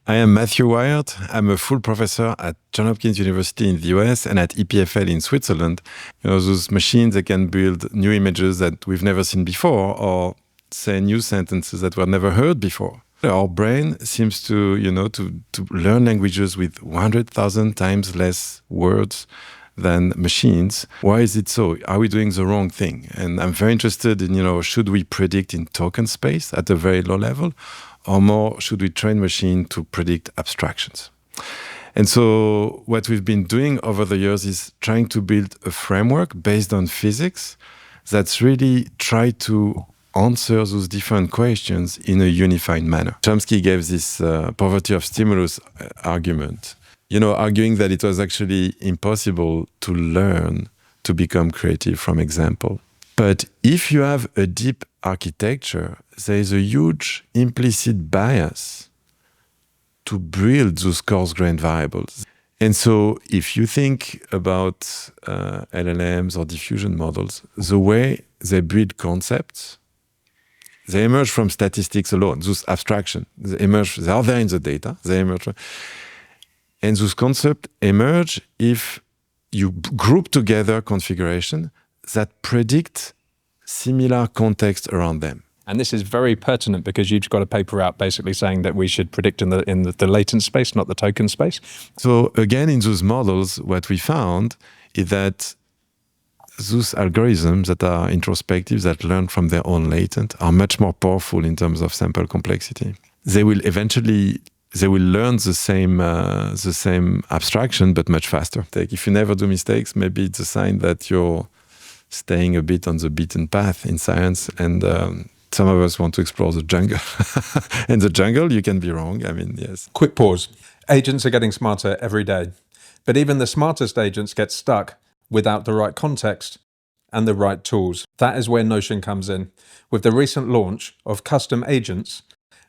I am Matthieu Wyart. I'm a full professor at Johns Hopkins University in the US and at EPFL in Switzerland. Those machines that can build new images that we've never seen before, or say new sentences that were never heard before. Our brain seems to learn languages with 100,000 times less words than machines. Why is it so? Are we doing the wrong thing? And I'm very interested in, should we predict in token space at a very low level? Or more, should we train machine to predict abstractions? And so what we've been doing over the years is trying to build a framework based on physics that's really try to answer those different questions in a unified manner. Chomsky gave this poverty of stimulus argument, arguing that it was actually impossible to learn to become creative from example. But if you have a deep architecture, there is a huge implicit bias to build those coarse-grained variables. And so if you think about LLMs or diffusion models, the way they build concepts, they emerge from statistics alone, those abstractions. They are there in the data, they emerge. And those concepts emerge if you group together configuration that predict similar context around them. And this is very pertinent because you've got a paper out basically saying that we should predict in the latent space, not the token space. So again, in those models, what we found is that those algorithms that are introspective, that learn from their own latent, are much more powerful in terms of sample complexity. They will learn the same abstraction, but much faster. If you never do mistakes, maybe it's a sign that you're staying a bit on the beaten path in science, and some of us want to explore the jungle. In the jungle, you can be wrong. Yes. Quick pause. Agents are getting smarter every day, but even the smartest agents get stuck without the right context and the right tools. That is where Notion comes in. With the recent launch of custom agents,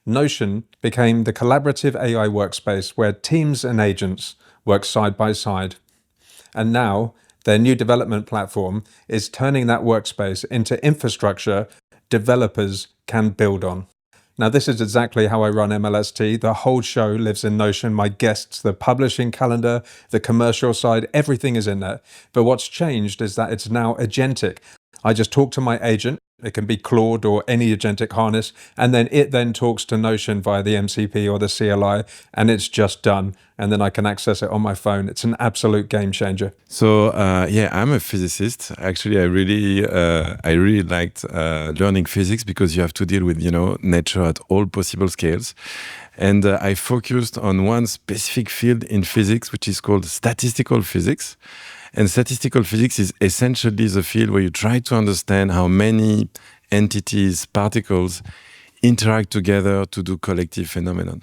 Notion became the collaborative AI workspace where teams and agents work side by side. And now, their new development platform is turning that workspace into infrastructure developers can build on. Now, this is exactly how I run MLST. The whole show lives in Notion. My guests, the publishing calendar, the commercial side, everything is in there. But what's changed is that it's now agentic. I just talk to my agent. It can be Claude or any agentic harness, and then it then talks to Notion via the MCP or the CLI, and it's just done. And then I can access it on my phone. It's an absolute game changer. So I'm a physicist. Actually, I really liked learning physics because you have to deal with nature at all possible scales. And I focused on one specific field in physics, which is called statistical physics. And statistical physics is essentially the field where you try to understand how many entities, particles, interact together to do collective phenomenon.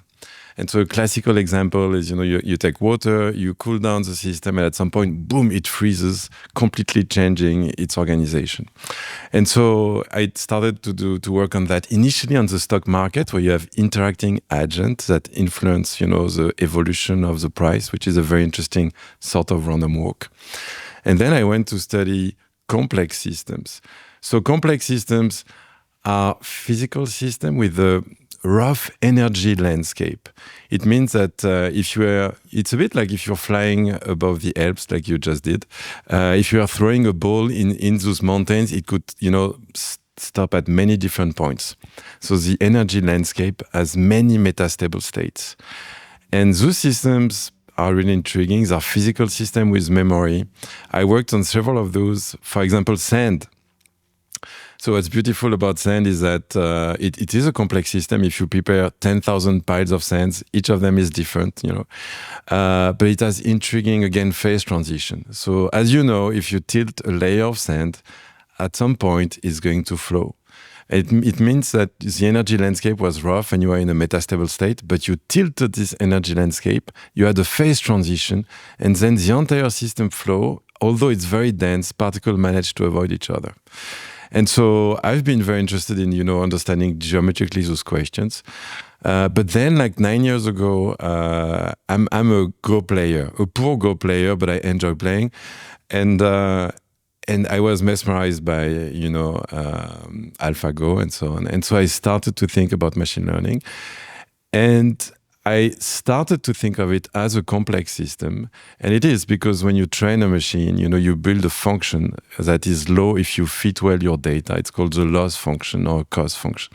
And so a classical example is, you take water, you cool down the system, and at some point, boom, it freezes, completely changing its organization. And so I started to work on that initially on the stock market, where you have interacting agents that influence, the evolution of the price, which is a very interesting sort of random walk. And then I went to study complex systems. So complex systems are physical systems with a rough energy landscape. It means that it's a bit like if you're flying above the Alps, like you just did. If you are throwing a ball in those mountains, it could, stop at many different points. So the energy landscape has many metastable states. And those systems are really intriguing. They're physical systems with memory. I worked on several of those. For example, sand. So what's beautiful about sand is that it is a complex system. If you prepare 10,000 piles of sands, each of them is different, but it has intriguing, again, phase transition. So as you know, if you tilt a layer of sand, at some point it's going to flow. It means that the energy landscape was rough and you are in a metastable state, but you tilted this energy landscape, you had a phase transition, and then the entire system flow. Although it's very dense, particles manage to avoid each other. And so I've been very interested in, understanding geometrically those questions. But then, like 9 years ago, I'm a Go player, a poor Go player, but I enjoy playing. And I was mesmerized by, AlphaGo and so on. And so I started to think about machine learning. And I started to think of it as a complex system. And it is, because when you train a machine, you build a function that is low if you fit well your data. It's called the loss function or cost function.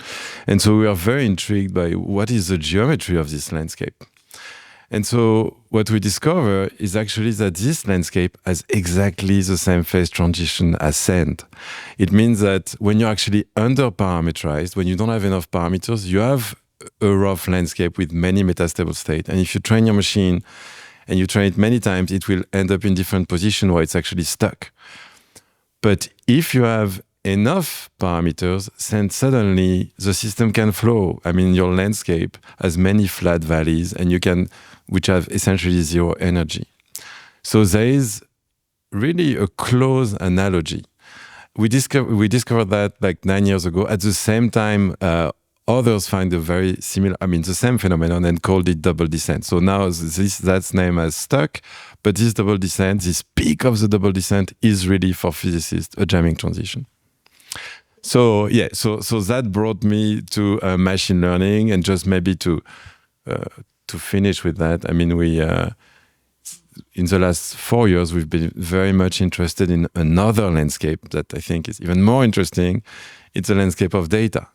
And so we are very intrigued by what is the geometry of this landscape. And so what we discover is actually that this landscape has exactly the same phase transition as sand. It means that when you're actually under-parameterized, when you don't have enough parameters, you have a rough landscape with many metastable states. And if you train your machine and you train it many times, it will end up in different positions where it's actually stuck. But if you have enough parameters, then suddenly the system can flow. I mean, your landscape has many flat valleys, and which have essentially zero energy. So there is really a close analogy. We discovered that like 9 years ago. At the same time, others find the same phenomenon and called it double descent. So now that's named as stuck, but this double descent, this peak of the double descent, is really for physicists a jamming transition. So so that brought me to machine learning, and just maybe to finish with that. I mean, we in the last 4 years we've been very much interested in another landscape that I think is even more interesting. It's a landscape of data.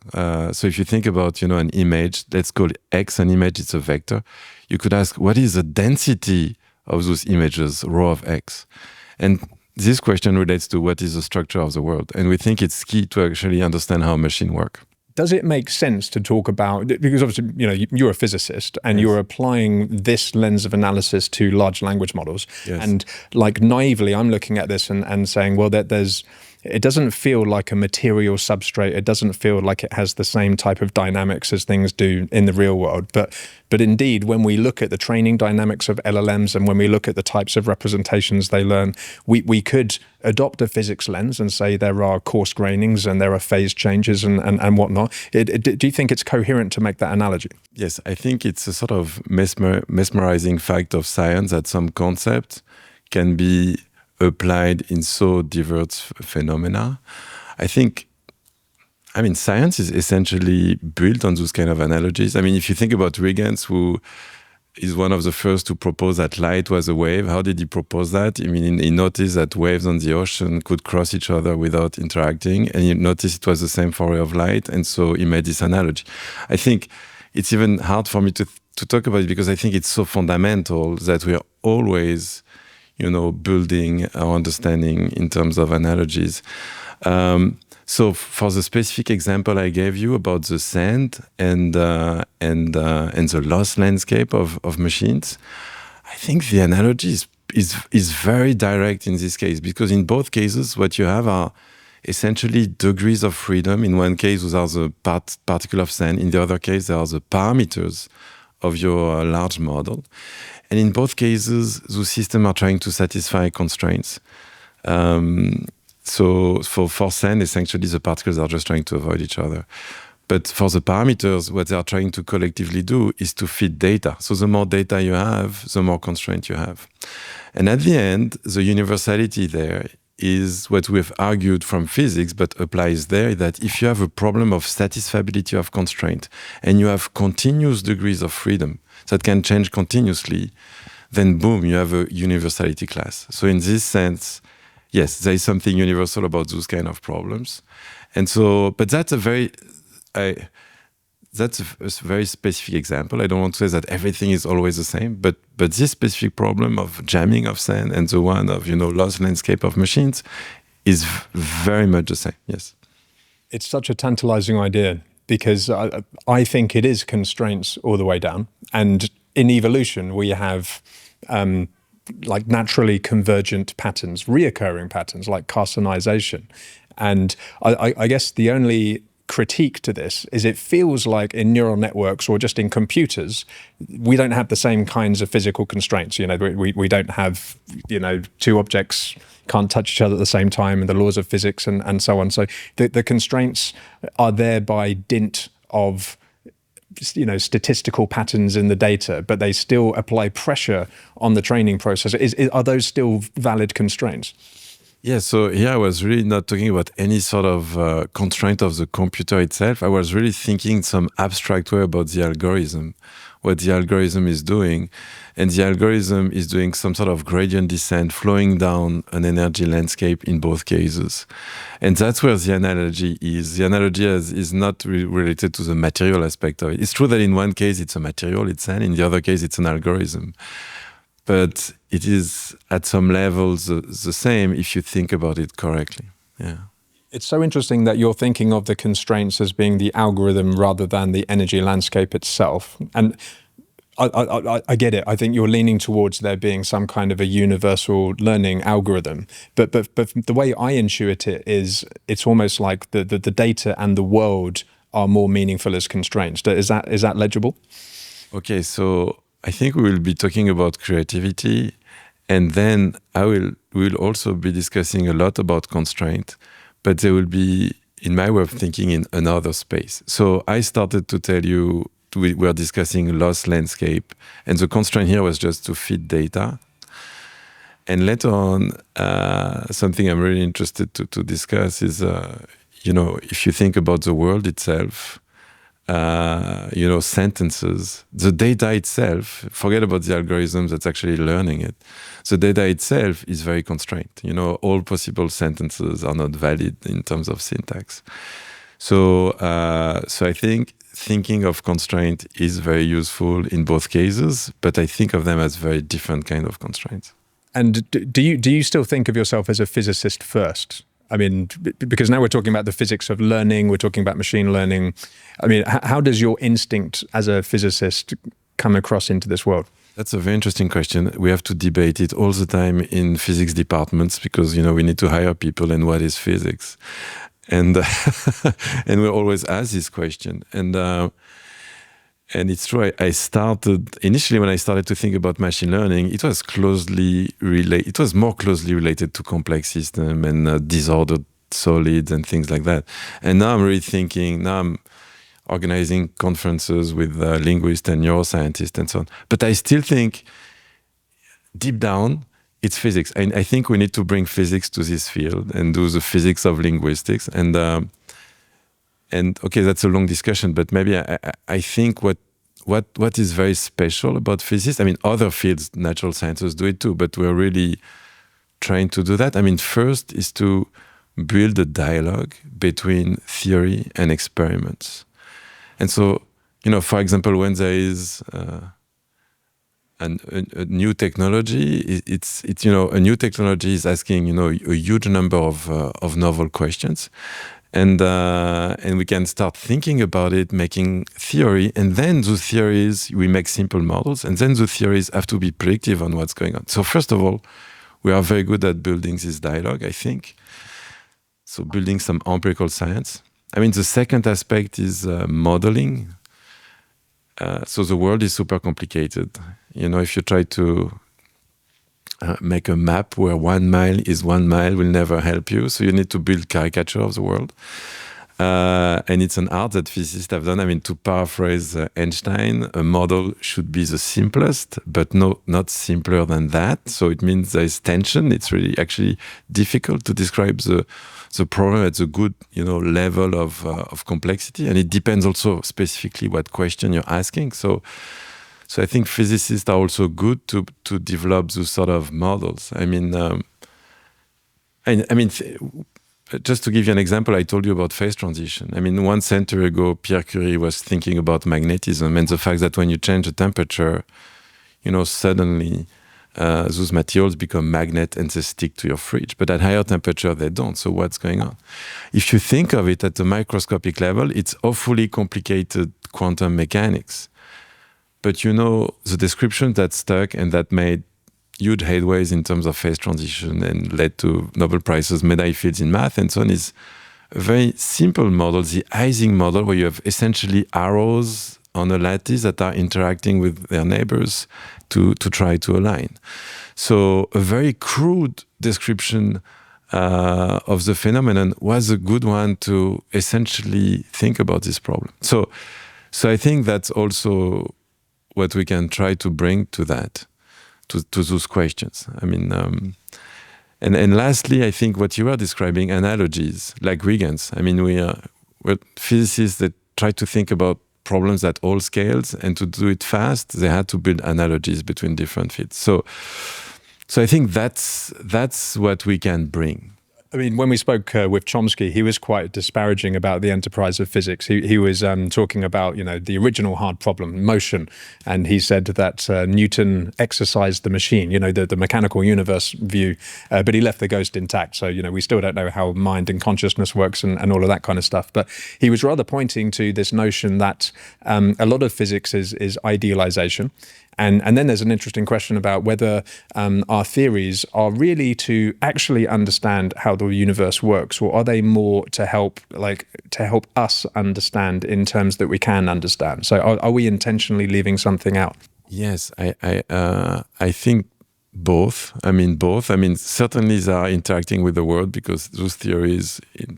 So if you think about an image, let's call X an image. It's a vector. You could ask, what is the density of those images, row of X? And this question relates to what is the structure of the world. And we think it's key to actually understand how machines work. Does it make sense to talk about, because obviously, you're a physicist and you're applying this lens of analysis to large language models. Yes. And like naively, I'm looking at this and saying, well, it doesn't feel like a material substrate. It doesn't feel like it has the same type of dynamics as things do in the real world. But indeed, when we look at the training dynamics of LLMs and when we look at the types of representations they learn, we could adopt a physics lens and say there are coarse grainings and there are phase changes and whatnot. Do you think it's coherent to make that analogy? Yes, I think it's a sort of mesmerizing fact of science that some concept can be applied in so diverse phenomena. Science is essentially built on those kind of analogies. I mean, if you think about Huygens, who is one of the first to propose that light was a wave. How did he propose that? I mean, he noticed that waves on the ocean could cross each other without interacting, and he noticed it was the same for ray of light, and so he made this analogy. I think it's even hard for me to talk about it because I think it's so fundamental that we are always building our understanding in terms of analogies. So for the specific example I gave you about the sand and the loss landscape of machines, I think the analogy is very direct in this case, because in both cases what you have are essentially degrees of freedom. In one case, those are the particle of sand. In the other case, there are the parameters of your large model. And in both cases, those systems are trying to satisfy constraints. So for sand, essentially, the particles are just trying to avoid each other. But for the parameters, what they are trying to collectively do is to fit data. So the more data you have, the more constraint you have. And at the end, the universality there is what we have argued from physics, but applies there, that if you have a problem of satisfiability of constraint and you have continuous degrees of freedom that can change continuously, then boom, you have a universality class. So in this sense, yes, there is something universal about those kind of problems. And so, but that's a very specific example. I don't want to say that everything is always the same, but this specific problem of jamming of sand and the one of lost landscape of machines is very much the same. Yes, it's such a tantalizing idea because I think it is constraints all the way down, and in evolution we have like naturally convergent patterns, reoccurring patterns like carcinization, and I guess the only critique to this is it feels like in neural networks or just in computers we don't have the same kinds of physical constraints. We don't have two objects can't touch each other at the same time, and the laws of physics and so on. So the constraints are there by dint of statistical patterns in the data, but they still apply pressure on the training process. Are those still valid constraints? Yeah, so here I was really not talking about any sort of constraint of the computer itself. I was really thinking some abstract way about the algorithm, what the algorithm is doing. And the algorithm is doing some sort of gradient descent, flowing down an energy landscape in both cases. And that's where the analogy is. The analogy is not related to the material aspect of it. It's true that in one case it's a material, it's in the other case it's an algorithm. But it is at some levels the same if you think about it correctly. Yeah. It's so interesting that you're thinking of the constraints as being the algorithm rather than the energy landscape itself. And I get it. I think you're leaning towards there being some kind of a universal learning algorithm. But the way I intuit it is it's almost like the data and the world are more meaningful as constraints. Is that legible? Okay, so I think we will be talking about creativity, and then we'll also be discussing a lot about constraint, but they will be, in my way of thinking, in another space. So I started to tell you we were discussing loss landscape, and the constraint here was just to feed data. And later on, something I'm really interested to discuss is, if you think about the world itself, sentences, the data itself, forget about the algorithm that's actually learning it. The data itself is very constrained. All possible sentences are not valid in terms of syntax. So I think thinking of constraint is very useful in both cases, but I think of them as very different kind of constraints. And do you still think of yourself as a physicist first? I mean, because now we're talking about the physics of learning, we're talking about machine learning. I mean, how does your instinct as a physicist come across into this world? That's a very interesting question. We have to debate it all the time in physics departments because, we need to hire people and what is physics? And and we're always asked this question. And it's true. I started initially when I started to think about machine learning. It was closely related. It was more closely related to complex system and disordered solids and things like that. And now I'm really thinking. Now I'm organizing conferences with linguists and neuroscientists and so on. But I still think deep down, it's physics. And I think we need to bring physics to this field and do the physics of linguistics. And okay, that's a long discussion, but maybe I think what is very special about physics, I mean, other fields, natural sciences do it too, but we're really trying to do that. I mean, first is to build a dialogue between theory and experiments. And so, for example, when there is a new technology, it's a new technology is asking a huge number of novel questions, and we can start thinking about it, making theory, and then those theories we make simple models, and then the theories have to be predictive on what's going on. So first of all, we are very good at building this dialogue, I think. So building some empirical science. I mean, the second aspect is modeling. So the world is super complicated. If you try to make a map where 1 mile is 1 mile will never help you. So you need to build caricature of the world. And it's an art that physicists have done. I mean, to paraphrase Einstein, a model should be the simplest, but not simpler than that. So it means there is tension. It's really actually difficult to describe the problem at a good level of complexity. And it depends also specifically what question you're asking. So I think physicists are also good to develop those sort of models. I mean, just to give you an example, I told you about phase transition. I mean, 1 century ago, Pierre Curie was thinking about magnetism and the fact that when you change the temperature, suddenly those materials become magnet and they stick to your fridge. But at higher temperature, they don't. So what's going on? If you think of it at the microscopic level, it's awfully complicated quantum mechanics. But the description that stuck and that made huge headways in terms of phase transition and led to Nobel Prizes, medal fields in math and so on is a very simple model, the Ising model, where you have essentially arrows on a lattice that are interacting with their neighbors to try to align. So a very crude description of the phenomenon was a good one to essentially think about this problem. So I think that's also what we can try to bring to that, to those questions. I mean, and lastly, I think what you are describing, analogies like Huygens. I mean, we're physicists that try to think about problems at all scales, and to do it fast, they had to build analogies between different fields. So I think that's what we can bring. I mean, when we spoke with Chomsky, he was quite disparaging about the enterprise of physics. He was talking about, the original hard problem, motion. And he said that Newton exercised the machine, the mechanical universe view, but he left the ghost intact. So, we still don't know how mind and consciousness works and all of that kind of stuff. But he was rather pointing to this notion that a lot of physics is idealization. And then there's an interesting question about whether our theories are really to actually understand how the universe works, or are they more to help us understand in terms that we can understand? So are we intentionally leaving something out? Yes, I think both. I mean, both. I mean, certainly they are interacting with the world, because those theories in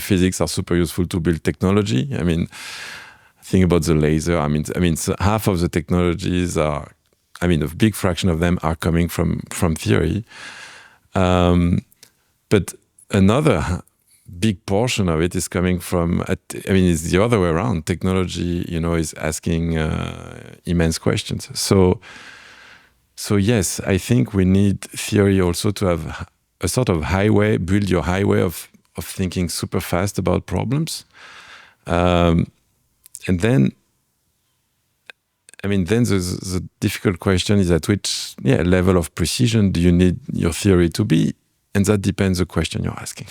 physics are super useful to build technology. I mean, think about the laser. I mean, so half of the technologies are, a big fraction of them are coming from theory. But another big portion of it is coming from, it's the other way around. Technology, is asking immense questions. So yes, I think we need theory also to have a sort of highway, build your highway of thinking super fast about problems. And then, the difficult question is at which level of precision do you need your theory to be? And that depends on the question you're asking.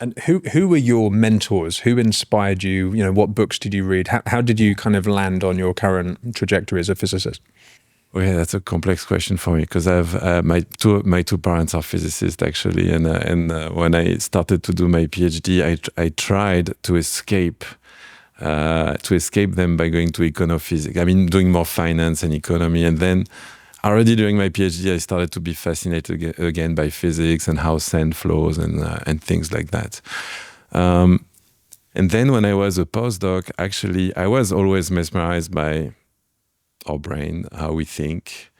And who were your mentors? Who inspired you? What books did you read? How did you kind of land on your current trajectory as a physicist? Well, yeah, that's a complex question for me, because I've my two parents are physicists, actually, and when I started to do my PhD, I tried to escape them by going to econophysics. Doing more finance and economy. And then already during my PhD, I started to be fascinated again by physics and how sand flows and things like that. And then when I was a postdoc, actually, I was always mesmerized by our brain, how we think.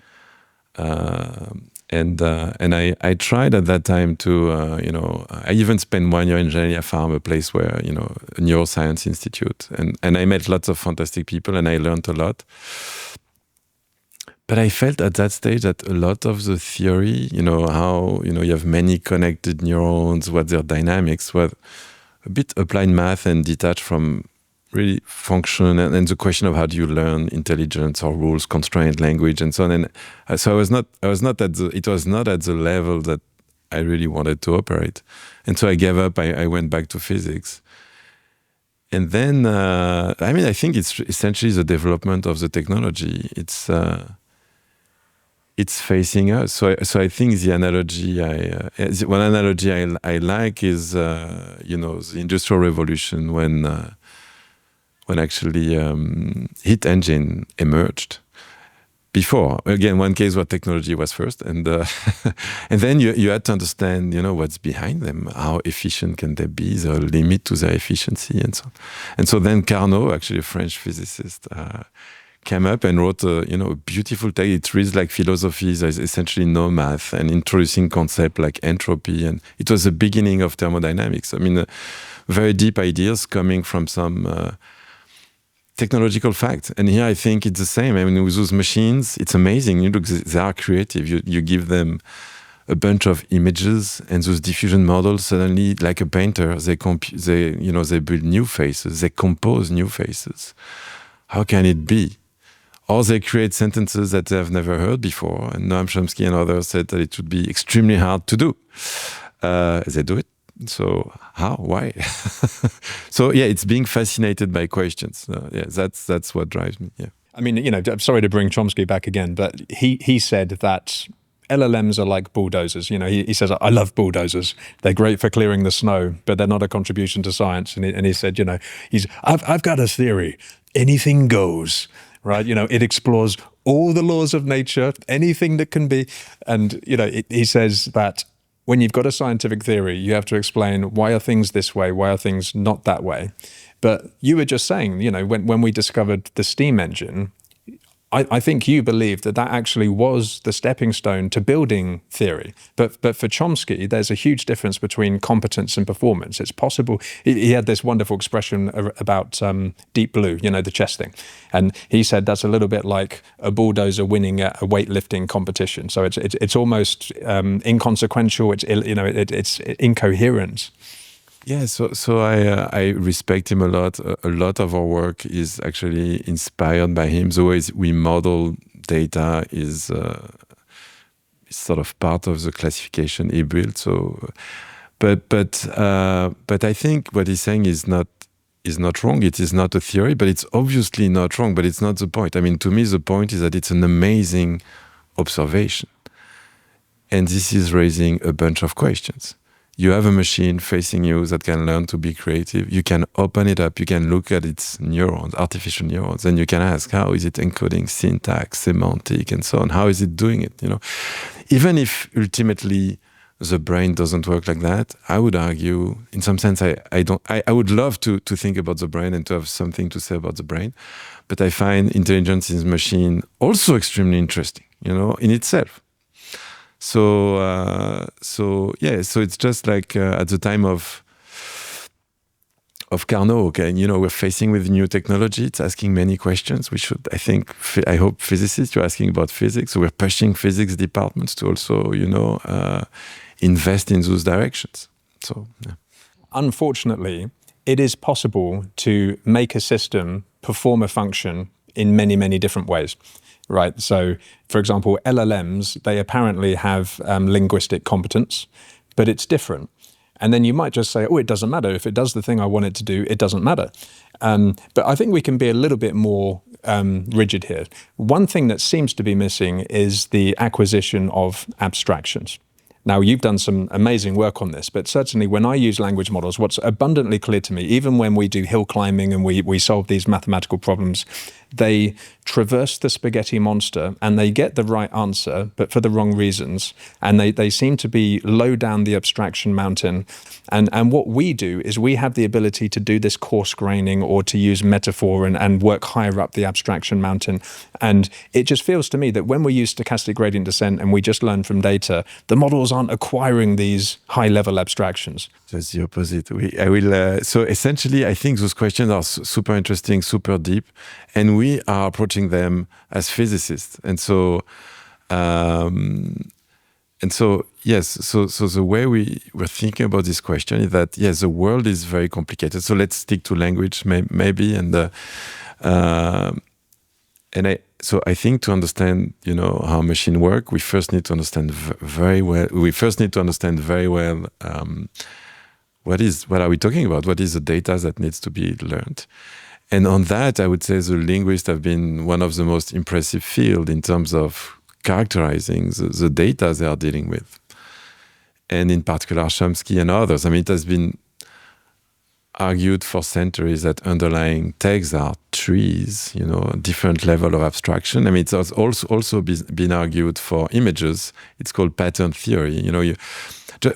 And I tried at that time to, I even spent 1 year in Geneva Farm, a place where, a neuroscience institute. And I met lots of fantastic people, and I learned a lot. But I felt at that stage that a lot of the theory, how, you have many connected neurons, what their dynamics, were a bit applied math and detached from really function and the question of how do you learn intelligence or rules, constraint language, and so on. And so it was not at the level that I really wanted to operate. And so I gave up. I went back to physics. And then, I think it's essentially the development of the technology. It's facing us. So I think the analogy one analogy I like is the Industrial Revolution, when actually heat engine emerged. Before, again, one case where technology was first, and then you had to understand, what's behind them, how efficient can they be, the limit to their efficiency, and so on. And so then Carnot, actually a French physicist, came up and wrote a beautiful text. It reads like philosophy. There's essentially no math, and introducing concepts like entropy, and it was the beginning of thermodynamics. Very deep ideas coming from some technological fact. And here I think it's the same. With those machines, it's amazing. Look, they are creative. You give them a bunch of images, and those diffusion models suddenly, like a painter, they build new faces. They compose new faces. How can it be? Or they create sentences that they have never heard before. And Noam Chomsky and others said that it would be extremely hard to do. They do it. So how? Why? So yeah, it's being fascinated by questions. That's what drives me. Yeah. I'm sorry to bring Chomsky back again, but he said that LLMs are like bulldozers. He says, I love bulldozers. They're great for clearing the snow, but they're not a contribution to science. And he said, I've got a theory. Anything goes, right? It explores all the laws of nature, anything that can be. And, he says that when you've got a scientific theory, you have to explain why are things this way, why are things not that way. But you were just saying, when we discovered the steam engine, I think you believe that actually was the stepping stone to building theory. But for Chomsky, there's a huge difference between competence and performance. It's possible. He had this wonderful expression about deep blue, the chess thing. And he said that's a little bit like a bulldozer winning a weightlifting competition. So it's almost inconsequential. It's incoherent. Yeah, so I respect him a lot. A lot of our work is actually inspired by him. The way we model data is sort of part of the classification he built. So, but I think what he's saying is not wrong. It is not a theory, but it's obviously not wrong. But it's not the point. I mean, to me, the point is that it's an amazing observation, and this is raising a bunch of questions. You have a machine facing you that can learn to be creative. You can open it up. You can look at its neurons, artificial neurons, and you can ask, how is it encoding syntax, semantic, and so on? How is it doing it? Even if ultimately the brain doesn't work like that, I would argue, in some sense, I would love to think about the brain and to have something to say about the brain, but I find intelligence in the machine also extremely interesting, in itself. So it's just like at the time of Carnot, okay, we're facing with new technology. It's asking many questions. I hope physicists, you're asking about physics. So we're pushing physics departments to also, invest in those directions. So, yeah. Unfortunately, it is possible to make a system perform a function in many, many different ways. Right. So, for example, LLMs, they apparently have linguistic competence, but it's different. And then you might just say, oh, it doesn't matter. If it does the thing I want it to do, it doesn't matter. But I think we can be a little bit more rigid here. One thing that seems to be missing is the acquisition of abstractions. Now, you've done some amazing work on this, but certainly when I use language models, what's abundantly clear to me, even when we do hill climbing and we solve these mathematical problems, they traverse the spaghetti monster and they get the right answer, but for the wrong reasons. And they seem to be low down the abstraction mountain. And what we do is we have the ability to do this coarse graining or to use metaphor and work higher up the abstraction mountain. And it just feels to me that when we use stochastic gradient descent and we just learn from data, the models aren't acquiring these high-level abstractions. Just the opposite. So essentially, I think those questions are super interesting, super deep, and we are approaching them as physicists. And so yes, so the way we're thinking about this question is that, yes, the world is very complicated. So let's stick to language, maybe, So I think to understand, how machine work, we first need to understand very well. What are we talking about? What is the data that needs to be learned? And on that, I would say the linguists have been one of the most impressive fields in terms of characterizing the data they are dealing with. And in particular, Chomsky and others. I mean, it has been argued for centuries that underlying texts are trees, different level of abstraction. I mean, it's also been argued for images. It's called pattern theory.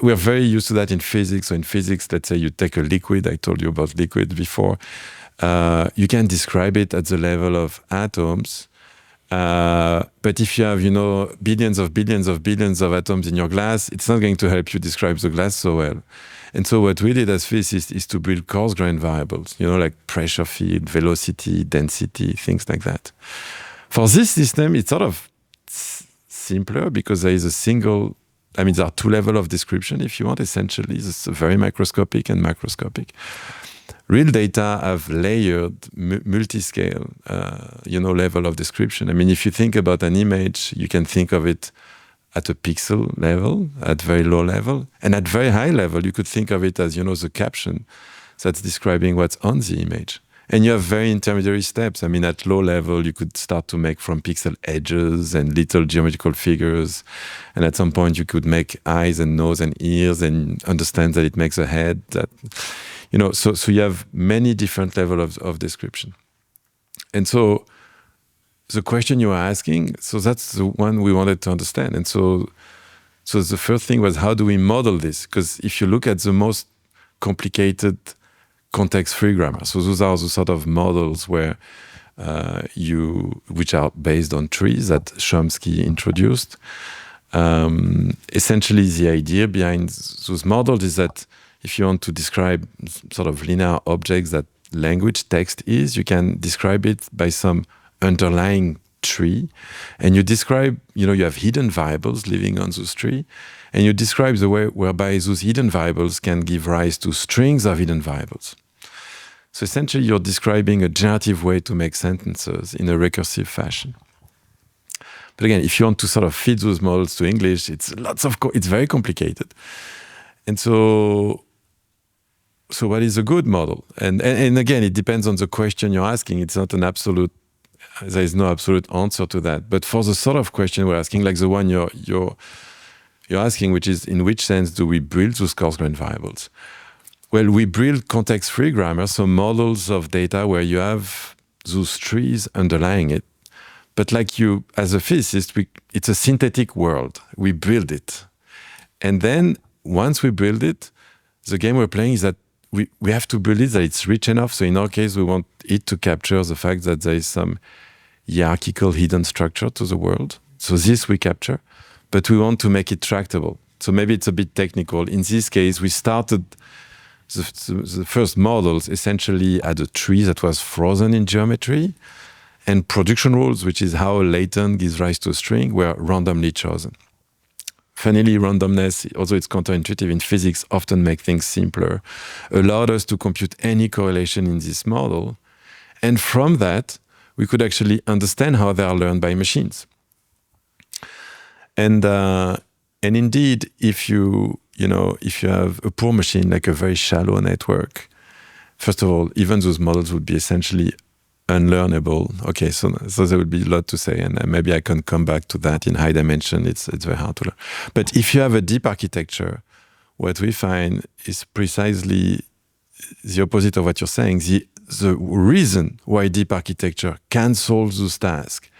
We're very used to that in physics. So in physics, let's say you take a liquid. I told you about liquid before. You can describe it at the level of atoms. But if you have, billions of atoms in your glass, it's not going to help you describe the glass so well. And so what we did as physicists is to build coarse-grained variables, like pressure field, velocity, density, things like that. For this system, it's sort of simpler because there is there are two levels of description, if you want, essentially. It's very microscopic and macroscopic. Real data have layered, multi-scale, level of description. I mean, if you think about an image, you can think of it at a pixel level, at very low level. And at very high level, you could think of it as, the caption that's describing what's on the image. And you have very intermediary steps. I mean, at low level, you could start to make from pixel edges and little geometrical figures. And at some point, you could make eyes and nose and ears and understand that it makes a head. So you have many different levels of description. And so the question you are asking, so that's the one we wanted to understand. And so the first thing was, how do we model this? Because if you look at the most complicated context-free grammar, so those are the sort of models where which are based on trees that Chomsky introduced. Essentially, the idea behind those models is that if you want to describe sort of linear objects that language text is, you can describe it by some underlying tree, and you describe, you have hidden variables living on those tree, and you describe the way whereby those hidden variables can give rise to strings of hidden variables. So essentially, you're describing a generative way to make sentences in a recursive fashion. But again, if you want to sort of fit those models to English, it's very complicated. And so what is a good model? And again, it depends on the question you're asking. It's not there is no absolute answer to that. But for the sort of question we're asking, like the one you're asking, which is in which sense do we build those coarse-grained variables? Well, we build context-free grammar, so models of data where you have those trees underlying it. But like you, as a physicist, it's a synthetic world. We build it. And then once we build it, the game we're playing is that we have to build it that it's rich enough. So in our case, we want it to capture the fact that there is some hierarchical hidden structure to the world. So this we capture, but we want to make it tractable. So maybe it's a bit technical. In this case, we started the first models essentially had a tree that was frozen in geometry, and production rules, which is how a latent gives rise to a string, were randomly chosen. Funnily, randomness, although it's counterintuitive in physics, often make things simpler, allowed us to compute any correlation in this model. And from that, we could actually understand how they are learned by machines. And indeed, if you have a poor machine, like a very shallow network, first of all, even those models would be essentially unlearnable. Okay, so there would be a lot to say, and maybe I can come back to that in high dimension. It's very hard to learn. But if you have a deep architecture, what we find is precisely the opposite of what you're saying. The reason why deep architecture can solve those tasks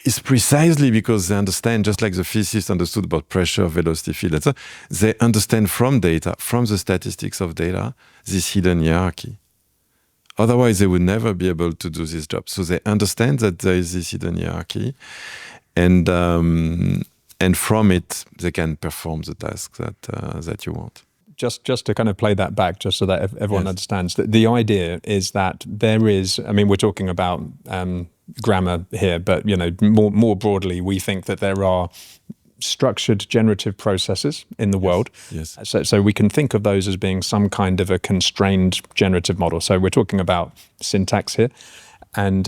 is precisely because they understand, just like the physicists understood about pressure, velocity, field, etc. They understand from data, from the statistics of data, this hidden hierarchy. Otherwise, they would never be able to do this job. So they understand that there is this hidden hierarchy, and from it, they can perform the tasks that you want. Just to kind of play that back, just so that everyone understands, that the idea is that there is, I mean, we're talking about grammar here, but more broadly, we think that there are structured generative processes in the world. Yes. So we can think of those as being some kind of a constrained generative model. So we're talking about syntax here. And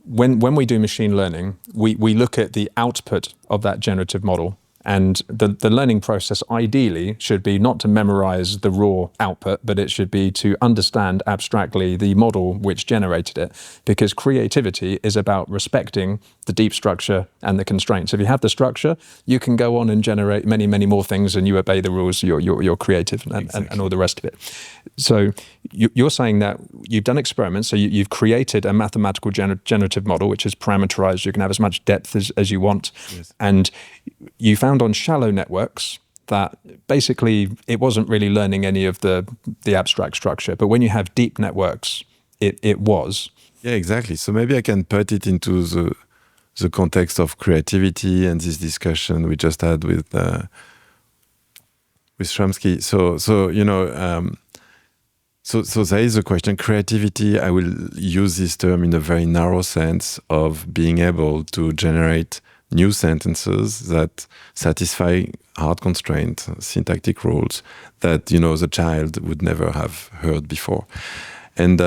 when we do machine learning, we look at the output of that generative model. And the learning process ideally should be not to memorize the raw output, but it should be to understand abstractly the model which generated it. Because creativity is about respecting the deep structure and the constraints. If you have the structure, you can go on and generate many, many more things, and you obey the rules, you're creative, and all the rest of it. So you're saying that you've done experiments, so you've created a mathematical generative model, which is parameterized. You can have as much depth as you want. Yes. And you found on shallow networks that basically it wasn't really learning any of the abstract structure. But when you have deep networks, it was. Yeah, exactly. So maybe I can put it into the context of creativity and this discussion we just had with Chomsky. So there is a question. Creativity, I will use this term in a very narrow sense of being able to generate new sentences that satisfy hard constraint, syntactic rules that the child would never have heard before. And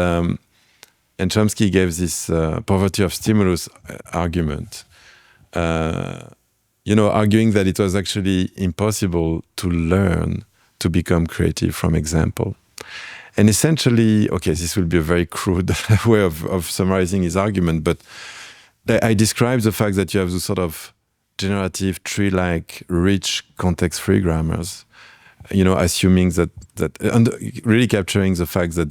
Chomsky gave this poverty of stimulus argument, arguing that it was actually impossible to learn to become creative from example. And essentially, okay, this will be a very crude way of summarizing his argument, but I describe the fact that you have this sort of generative, tree-like, rich, context-free grammars, assuming that really capturing the fact that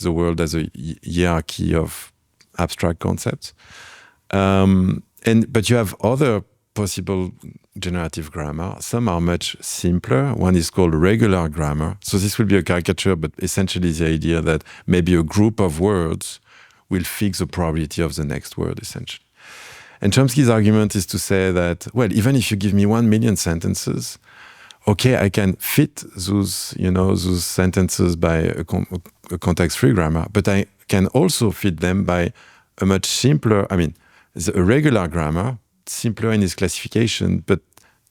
the world has a hierarchy of abstract concepts. But you have other possible generative grammar. Some are much simpler. One is called regular grammar. So this will be a caricature, but essentially the idea that maybe a group of words will fix the probability of the next word, essentially. And Chomsky's argument is to say that, well, even if you give me 1 million sentences, okay, I can fit those, those sentences by a context-free grammar, but I can also fit them by a much simpler, a regular grammar, simpler in its classification, but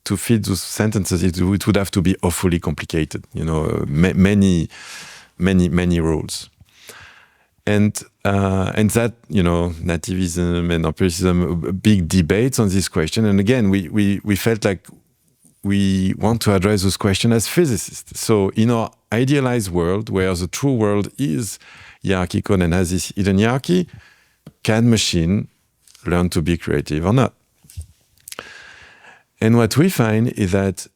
to fit those sentences, it would have to be awfully complicated, many rules. And that, nativism and empiricism, big debates on this question. And again, we felt like we want to address those questions as physicists. So in our idealized world, where the true world is hierarchical and has this hidden hierarchy, can machine learn to be creative or not? And what we find is that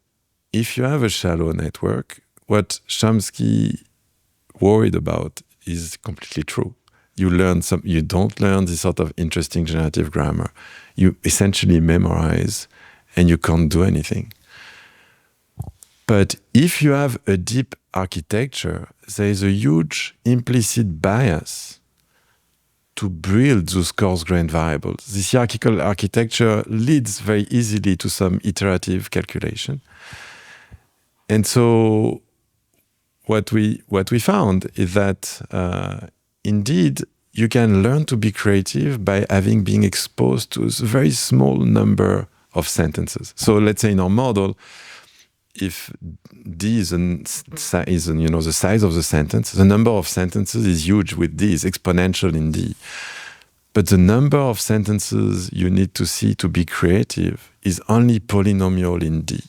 if you have a shallow network, what Chomsky worried about is completely true. You don't learn this sort of interesting generative grammar. You essentially memorize and you can't do anything. But if you have a deep architecture, there is a huge implicit bias to build those coarse-grained variables. This hierarchical architecture leads very easily to some iterative calculation. And so what we found is that indeed you can learn to be creative by being exposed to a very small number of sentences. So let's say in our model, if D is the size of the sentence, the number of sentences is huge with D, is exponential in D. But the number of sentences you need to see to be creative is only polynomial in D.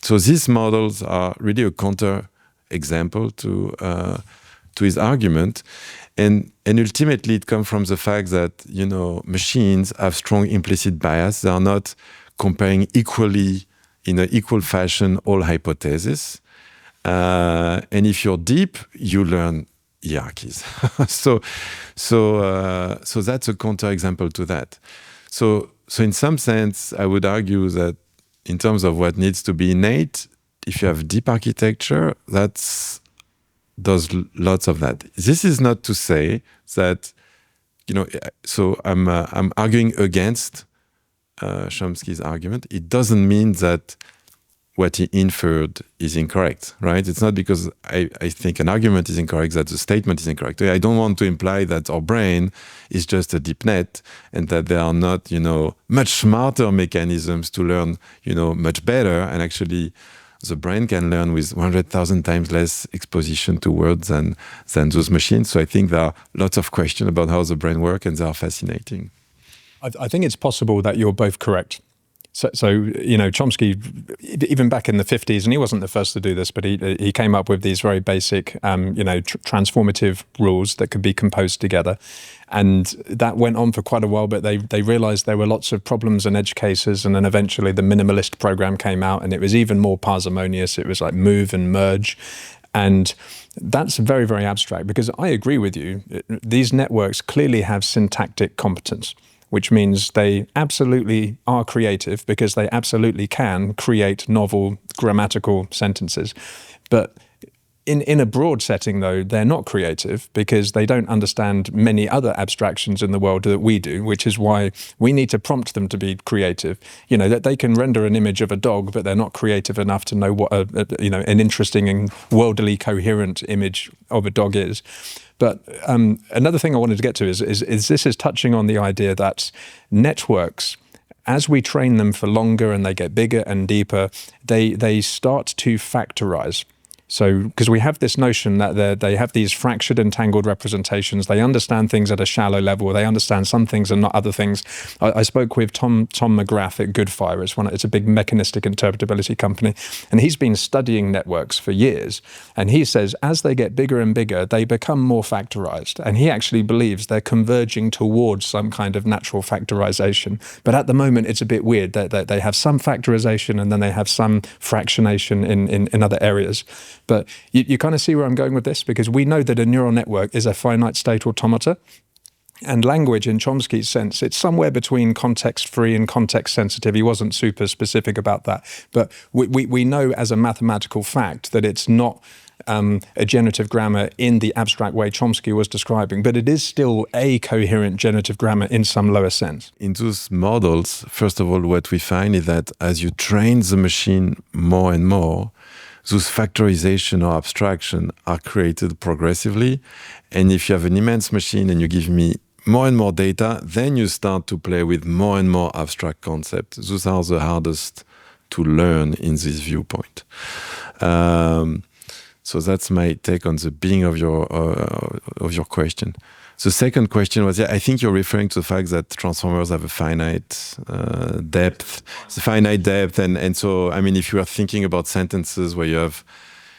So these models are really a counter example to his argument. And ultimately it comes from the fact that, machines have strong implicit bias. They are not comparing equally in an equal fashion all hypotheses. And if you're deep, you learn hierarchies. So that's a counterexample to that. So in some sense, I would argue that in terms of what needs to be innate, if you have deep architecture, that does lots of that. This is not to say that, so I'm arguing against Chomsky's argument. It doesn't mean that what he inferred is incorrect, right? It's not because I think an argument is incorrect that the statement is incorrect. I don't want to imply that our brain is just a deep net and that there are not, much smarter mechanisms to learn, much better. And actually, the brain can learn with 100,000 times less exposition to words than those machines. So I think there are lots of questions about how the brain works, and they are fascinating. I think it's possible that you're both correct. So Chomsky, even back in the 50s, and he wasn't the first to do this, but he came up with these very basic, transformative rules that could be composed together. And that went on for quite a while, but they realized there were lots of problems and edge cases. And then eventually the minimalist program came out, and it was even more parsimonious. It was like move and merge. And that's very, very abstract, because I agree with you. These networks clearly have syntactic competence, which means they absolutely are creative because they absolutely can create novel grammatical sentences. But in a broad setting, though, they're not creative because they don't understand many other abstractions in the world that we do, which is why we need to prompt them to be creative. That they can render an image of a dog, but they're not creative enough to know what an interesting and worldily coherent image of a dog is. But another thing I wanted to get to is this is touching on the idea that networks, as we train them for longer and they get bigger and deeper, they start to factorize. So, because we have this notion that they have these fractured, entangled representations. They understand things at a shallow level. They understand some things and not other things. I spoke with Tom McGrath at Goodfire. It's a big mechanistic interpretability company, and he's been studying networks for years. And he says as they get bigger and bigger, they become more factorized. And he actually believes they're converging towards some kind of natural factorization. But at the moment, it's a bit weird that they have some factorization and then they have some fractionation in other areas. But you kind of see where I'm going with this, because we know that a neural network is a finite state automata. And language, in Chomsky's sense, it's somewhere between context-free and context-sensitive. He wasn't super specific about that. But we know as a mathematical fact that it's not a generative grammar in the abstract way Chomsky was describing, but it is still a coherent generative grammar in some lower sense. In those models, first of all, what we find is that as you train the machine more and more, those factorization or abstraction are created progressively. And if you have an immense machine and you give me more and more data, then you start to play with more and more abstract concepts. Those are the hardest to learn in this viewpoint. So that's my take on the beginning of your question. The second question was, I think you're referring to the fact that transformers have a finite depth. It's a finite depth, and so, I mean, if you are thinking about sentences where you have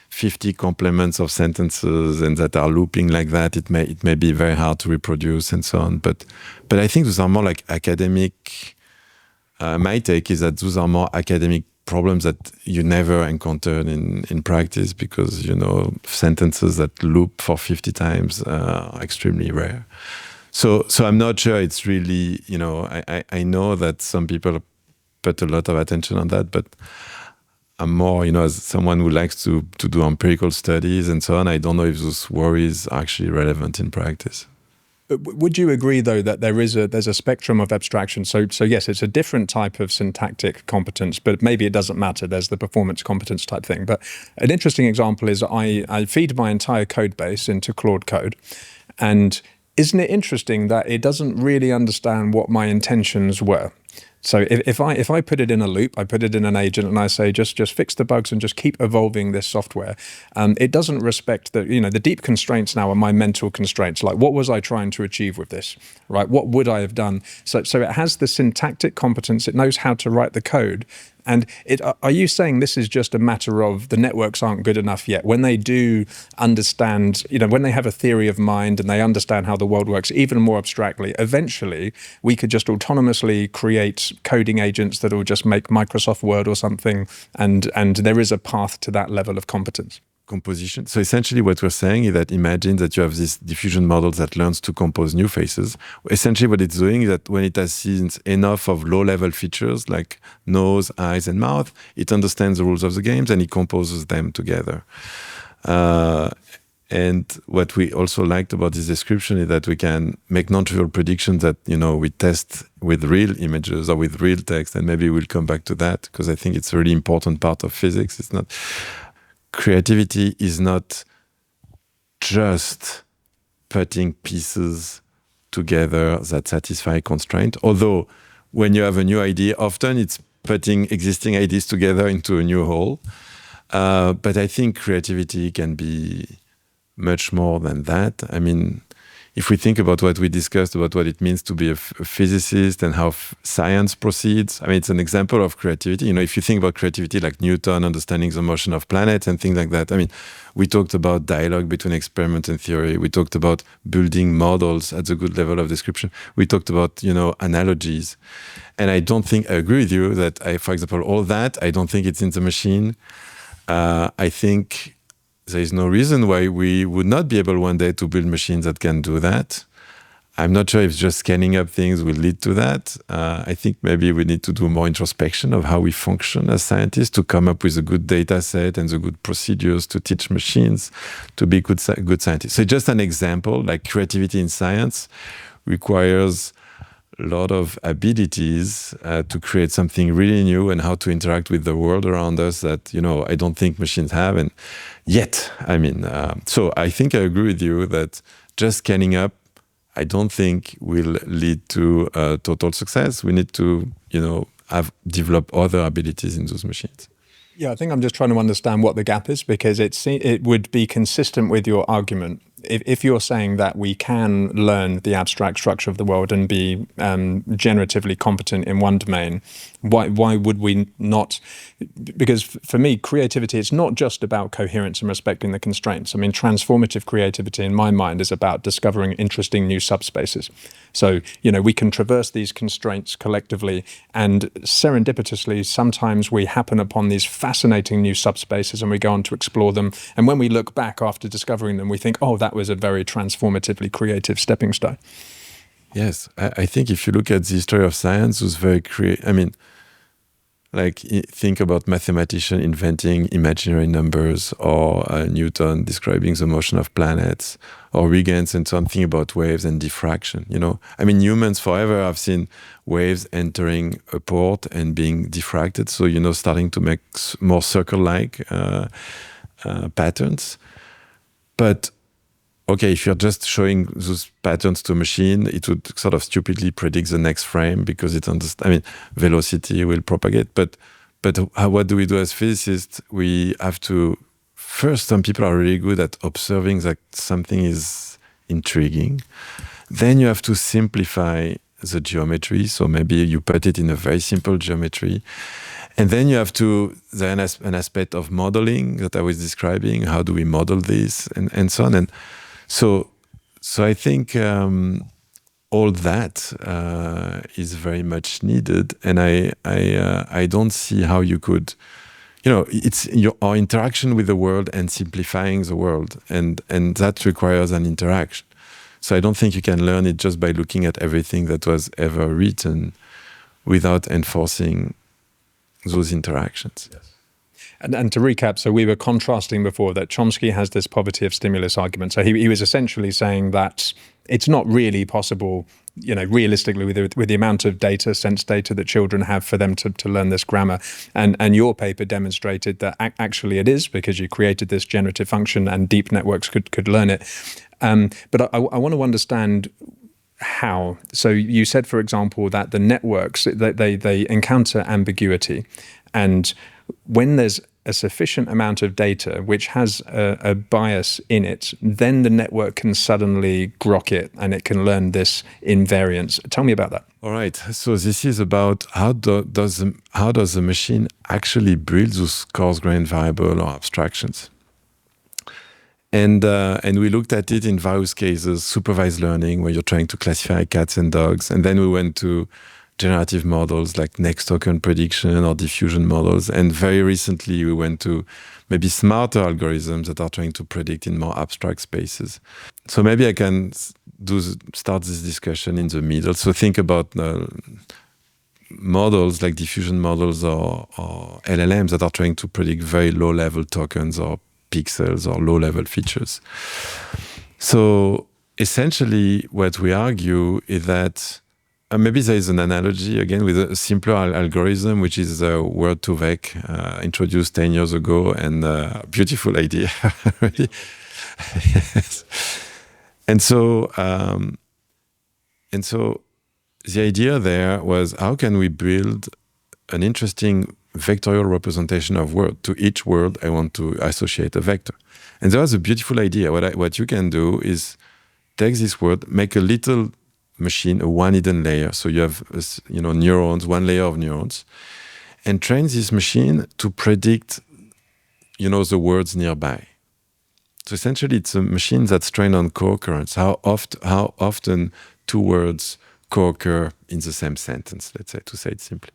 50 complements of sentences and that are looping like that, it may be very hard to reproduce and so on. But I think those are more like academic. My take is that those are more academic problems that you never encountered in practice, because, you know, sentences that loop for 50 times are extremely rare. So I'm not sure it's really, you know, I know that some people put a lot of attention on that, but I'm more, you know, as someone who likes to do empirical studies and so on, I don't know if those worries are actually relevant in practice. Would you agree, though, that there's a spectrum of abstraction? So yes, it's a different type of syntactic competence, but maybe it doesn't matter. There's the performance competence type thing. But an interesting example is I feed my entire code base into Claude Code. And isn't it interesting that it doesn't really understand what my intentions were? So if I put it in a loop, I put it in an agent, and I say just fix the bugs and just keep evolving this software, it doesn't respect the deep constraints now are my mental constraints. Like, what was I trying to achieve with this, right? What would I have done? So it has the syntactic competence. It knows how to write the code. And are you saying this is just a matter of the networks aren't good enough yet? When they do understand, when they have a theory of mind and they understand how the world works even more abstractly, eventually we could just autonomously create coding agents that will just make Microsoft Word or something, and there is a path to that level of competence. Composition. So essentially what we're saying is that imagine that you have this diffusion model that learns to compose new faces. Essentially what it's doing is that when it has seen enough of low-level features like nose, eyes, and mouth, it understands the rules of the games and it composes them together. And what we also liked about this description is that we can make non-trivial predictions that, we test with real images or with real text, and maybe we'll come back to that because I think it's a really important part of physics. It's not... Creativity is not just putting pieces together that satisfy constraint. Although when you have a new idea, often it's putting existing ideas together into a new whole. But I think creativity can be much more than that. I mean, if we think about what we discussed about what it means to be a physicist and how science proceeds, I mean, it's an example of creativity. If you think about creativity like Newton understanding the motion of planets and things like that, I mean, we talked about dialogue between experiment and theory. We talked about building models at the good level of description. We talked about, analogies. And I don't think, I agree with you that, for example, all that, I don't think it's in the machine. I think there is no reason why we would not be able one day to build machines that can do that. I'm not sure if just scanning up things will lead to that. I think maybe we need to do more introspection of how we function as scientists to come up with a good data set and the good procedures to teach machines to be good scientists. So just an example, like creativity in science requires a lot of abilities to create something really new and how to interact with the world around us that, I don't think machines have. And yet, so I think I agree with you that just scanning up, I don't think will lead to total success. We need to, develop other abilities in those machines. Yeah, I think I'm just trying to understand what the gap is, because it would be consistent with your argument. If you're saying that we can learn the abstract structure of the world and be generatively competent in one domain, why would we not? Because for me, creativity, it's not just about coherence and respecting the constraints. I mean, transformative creativity in my mind is about discovering interesting new subspaces. So, we can traverse these constraints collectively, and serendipitously, sometimes we happen upon these fascinating new subspaces and we go on to explore them. And when we look back after discovering them, we think, oh, that was a very transformatively creative stepping stone. Yes, I think if you look at the history of science, it was very I mean, like think about mathematicians inventing imaginary numbers, or Newton describing the motion of planets, or Huygens and something about waves and diffraction. You know, I mean, humans forever have seen waves entering a port and being diffracted. So you know, starting to make more circle-like patterns. But okay, if you're just showing those patterns to a machine, it would sort of stupidly predict the next frame because it understands. I mean, velocity will propagate, but what do we do as physicists? We have to first. Some people are really good at observing that something is intriguing. Then you have to simplify the geometry. So maybe you put it in a very simple geometry. And then you have to, then an aspect of modeling that I was describing. How do we model this, and so on. And so I think all that is very much needed, and I don't see how you could, you know, it's our interaction with the world and simplifying the world, and that requires an interaction. So I don't think you can learn it just by looking at everything that was ever written without enforcing those interactions. Yes. And to recap, so we were contrasting before that Chomsky has this poverty of stimulus argument. So he was essentially saying that it's not really possible, you know, realistically with the amount of data, sense data that children have for them to learn this grammar. And your paper demonstrated that actually it is, because you created this generative function and deep networks could learn it. But I want to understand how. So you said, for example, that the networks, they encounter ambiguity, and when there's a sufficient amount of data which has a bias in it, then the network can suddenly grok it and it can learn this invariance. Tell me about that. All right. So this is about how does the machine actually build those coarse-grained variable or abstractions. And we looked at it in various cases: supervised learning, where you're trying to classify cats and dogs, and then we went to generative models like next token prediction or diffusion models. And very recently, we went to maybe smarter algorithms that are trying to predict in more abstract spaces. So maybe I can start this discussion in the middle. So think about models like diffusion models or LLMs that are trying to predict very low-level tokens or pixels or low-level features. So essentially, what we argue is that maybe there is an analogy again with a simpler algorithm, which is word-to-vec, introduced 10 years ago, and a beautiful idea. Yes. And so the idea there was, how can we build an interesting vectorial representation of word? To each word, I want to associate a vector. And that was a beautiful idea. What you can do is take this word, make a little machine, a one hidden layer. So you have, neurons, one layer of neurons, and train this machine to predict, the words nearby. So essentially, it's a machine that's trained on co-occurrence. How often two words co-occur in the same sentence, let's say, to say it simply.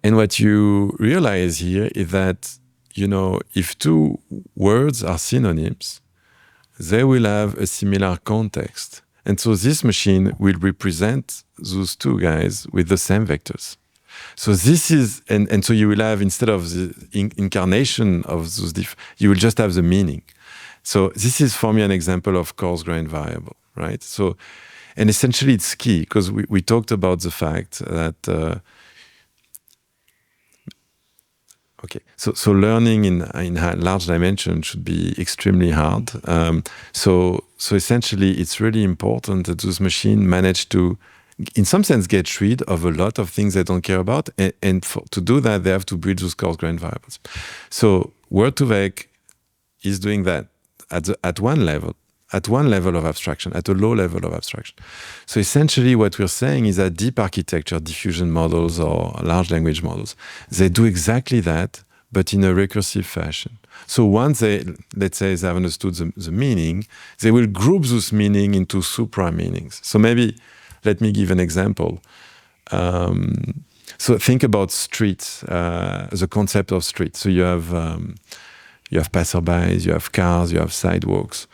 And what you realize here is that, if two words are synonyms, they will have a similar context. And so this machine will represent those two guys with the same vectors. So this is, and so you will have, instead of the incarnation of those, you will just have the meaning. So this is for me an example of coarse-grained variable, right? So, and essentially it's key, because we talked about the fact that, so learning in large dimension should be extremely hard. So essentially, it's really important that those machines manage to, in some sense, get rid of a lot of things they don't care about. And to do that, they have to build those coarse-grained variables. So word2vec is doing that at one level of abstraction, at a low level of abstraction. So essentially what we're saying is that deep architecture, diffusion models or large language models, they do exactly that, but in a recursive fashion. So once let's say they have understood the meaning, they will group those meaning into supra-meanings. So maybe, let me give an example. So think about streets, the concept of streets. So you have passerbys, you have cars, you have sidewalks.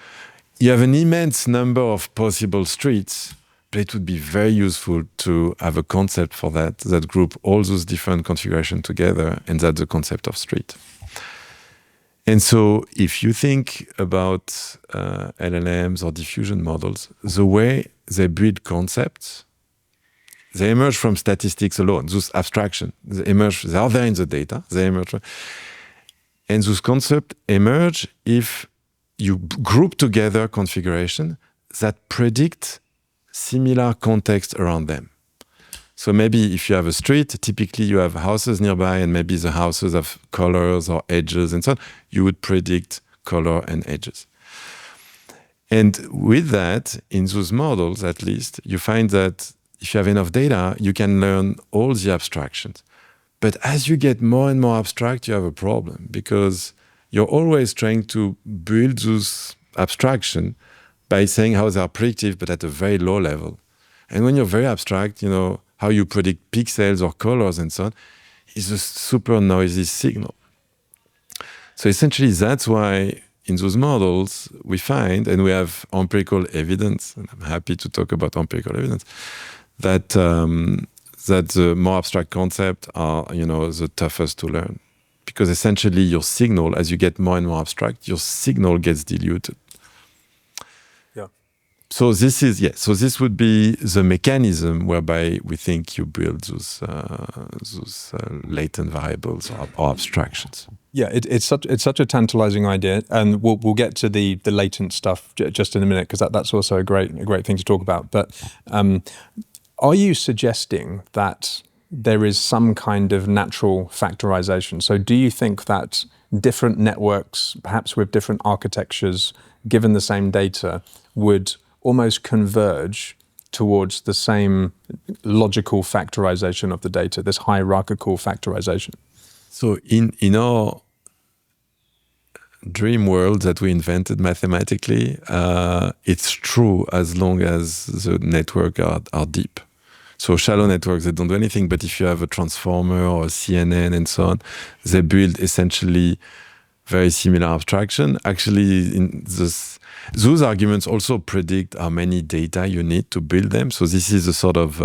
you have an immense number of possible streets, but it would be very useful to have a concept for that group all those different configurations together, and that's the concept of street. And so if you think about LLMs or diffusion models, the way they build concepts, they emerge from statistics alone. Those abstractions, they are there in the data, they emerge. And those concepts emerge if you group together configuration that predict similar context around them. So maybe if you have a street, typically you have houses nearby, and maybe the houses have colors or edges and so on. You would predict color and edges. And with that, in those models at least, you find that if you have enough data, you can learn all the abstractions. But as you get more and more abstract, you have a problem, because you're always trying to build those abstractions by saying how they are predictive, but at a very low level. And when you're very abstract, how you predict pixels or colors and so on is a super noisy signal. So essentially, that's why in those models we find, and we have empirical evidence, and I'm happy to talk about empirical evidence, that the more abstract concepts are, the toughest to learn. Because essentially your signal, as you get more and more abstract, your signal gets diluted. Yeah. So this would be the mechanism whereby we think you build those latent variables or abstractions. Yeah, it's such a tantalizing idea, and we'll get to the latent stuff just in a minute, because that's also a great thing to talk about. But are you suggesting that there is some kind of natural factorization? So do you think that different networks, perhaps with different architectures, given the same data, would almost converge towards the same logical factorization of the data, this hierarchical factorization? So in our dream world that we invented mathematically, it's true as long as the networks are deep. So shallow networks, they don't do anything, but if you have a transformer or a CNN and so on, they build essentially very similar abstraction. Actually, those arguments also predict how many data you need to build them. So this is a sort of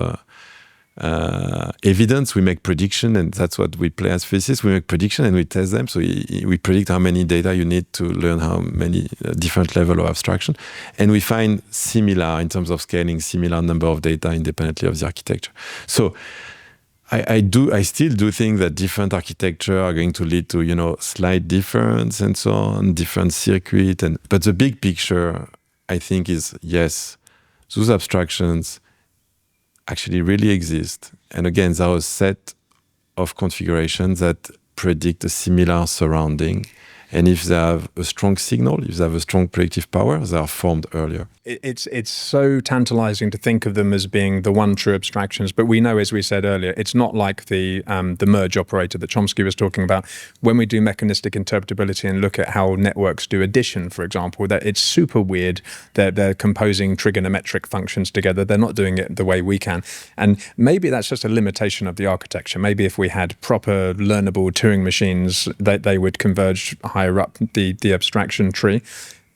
evidence. We make prediction, and that's what we play as physicists. We make prediction and we test them. So we predict how many data you need to learn how many different level of abstraction. And we find similar, in terms of scaling, similar number of data independently of the architecture. So I still do think that different architecture are going to lead to, slight difference and so on, different circuit. But the big picture, I think, is yes, those abstractions actually really exist. And again, there are a set of configurations that predict a similar surrounding. And if they have a strong signal, if they have a strong predictive power, they are formed earlier. It's so tantalizing to think of them as being the one true abstractions, but we know, as we said earlier, it's not like the merge operator that Chomsky was talking about. When we do mechanistic interpretability and look at how networks do addition, for example, that it's super weird. They're composing trigonometric functions together. They're not doing it the way we can. And maybe that's just a limitation of the architecture. Maybe if we had proper learnable Turing machines, they would converge higher up the abstraction tree.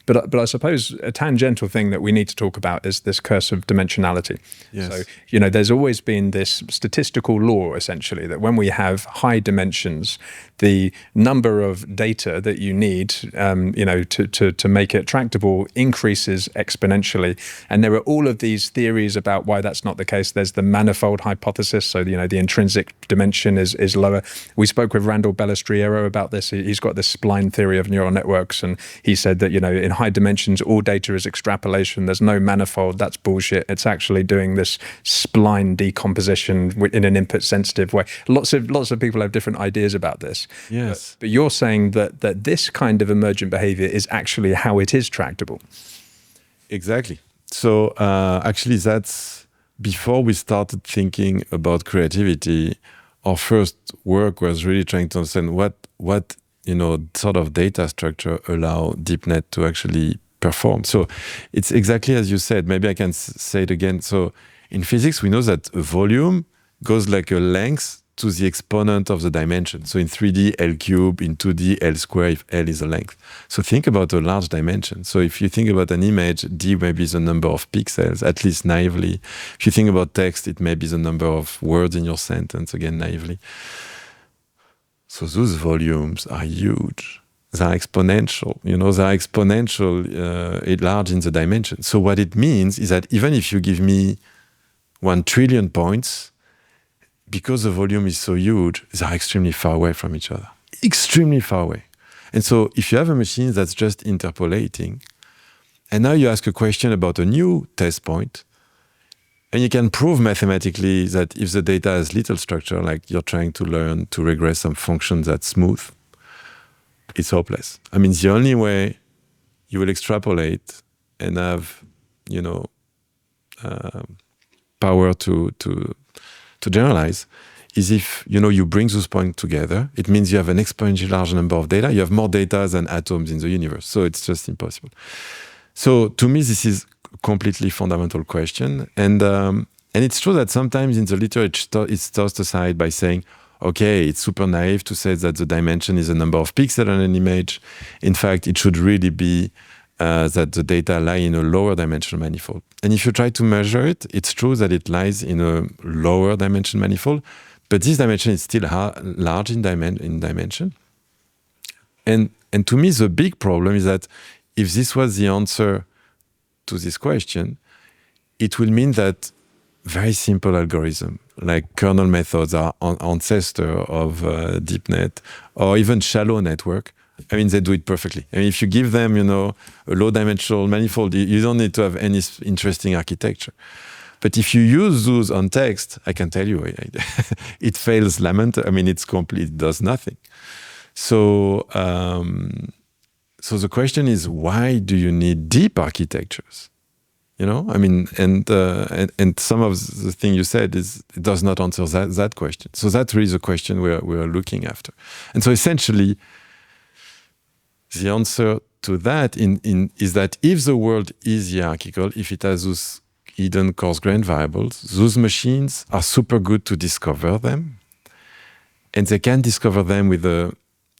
But I suppose a tangential thing that we need to talk about is this curse of dimensionality. Yes. So, there's always been this statistical law, essentially, that when we have high dimensions, the number of data that you need, to make it tractable increases exponentially. And there are all of these theories about why that's not the case. There's the manifold hypothesis. So, the intrinsic dimension is lower. We spoke with Randall Balestriero about this. He's got this spline theory of neural networks. And he said that, in high dimensions, all data is extrapolation. There's no manifold. That's bullshit. It's actually doing this spline decomposition in an input sensitive way. Lots of people have different ideas about this. Yes. But you're saying that this kind of emergent behavior is actually how it is tractable. Exactly. So actually, that's before we started thinking about creativity. Our first work was really trying to understand what sort of data structure allow DeepNet to actually perform. So it's exactly as you said. Maybe I can say it again. So in physics, we know that a volume goes like a length to the exponent of the dimension. So in 3D, L cube, in 2D, L square, if L is a length. So think about a large dimension. So if you think about an image, D may be the number of pixels, at least naively. If you think about text, it may be the number of words in your sentence, again, naively. So those volumes are huge. They are exponential. They are exponential, large in the dimension. So what it means is that even if you give me 1 trillion points, because the volume is so huge, they are extremely far away from each other. Extremely far away. And so if you have a machine that's just interpolating, and now you ask a question about a new test point, and you can prove mathematically that if the data has little structure, like you're trying to learn to regress some function that's smooth, it's hopeless. I mean, the only way you will extrapolate and have, power to generalize is if, you bring those points together. It means you have an exponentially large number of data. You have more data than atoms in the universe. So it's just impossible. So to me, this is a completely fundamental question. And it's true that sometimes in the literature, it's tossed aside by saying, okay, it's super naive to say that the dimension is the number of pixels on an image. In fact, it should really be that the data lie in a lower dimensional manifold. And if you try to measure it, it's true that it lies in a lower dimension manifold, but this dimension is still large in dimension. And to me, the big problem is that if this was the answer to this question, it will mean that very simple algorithm, like kernel methods, are ancestor of DeepNet, or even shallow network. I mean, they do it perfectly. I mean, if you give them, a low-dimensional manifold, you don't need to have any interesting architecture. But if you use those on text, I can tell you, it fails lamentably. I mean, it's complete, it does nothing. So, so the question is, why do you need deep architectures? I mean, and some of the thing you said it does not answer that question. So that's really the question we're looking after. And so essentially, the answer to that is that if the world is hierarchical, if it has those hidden coarse-grained variables, those machines are super good to discover them. And they can discover them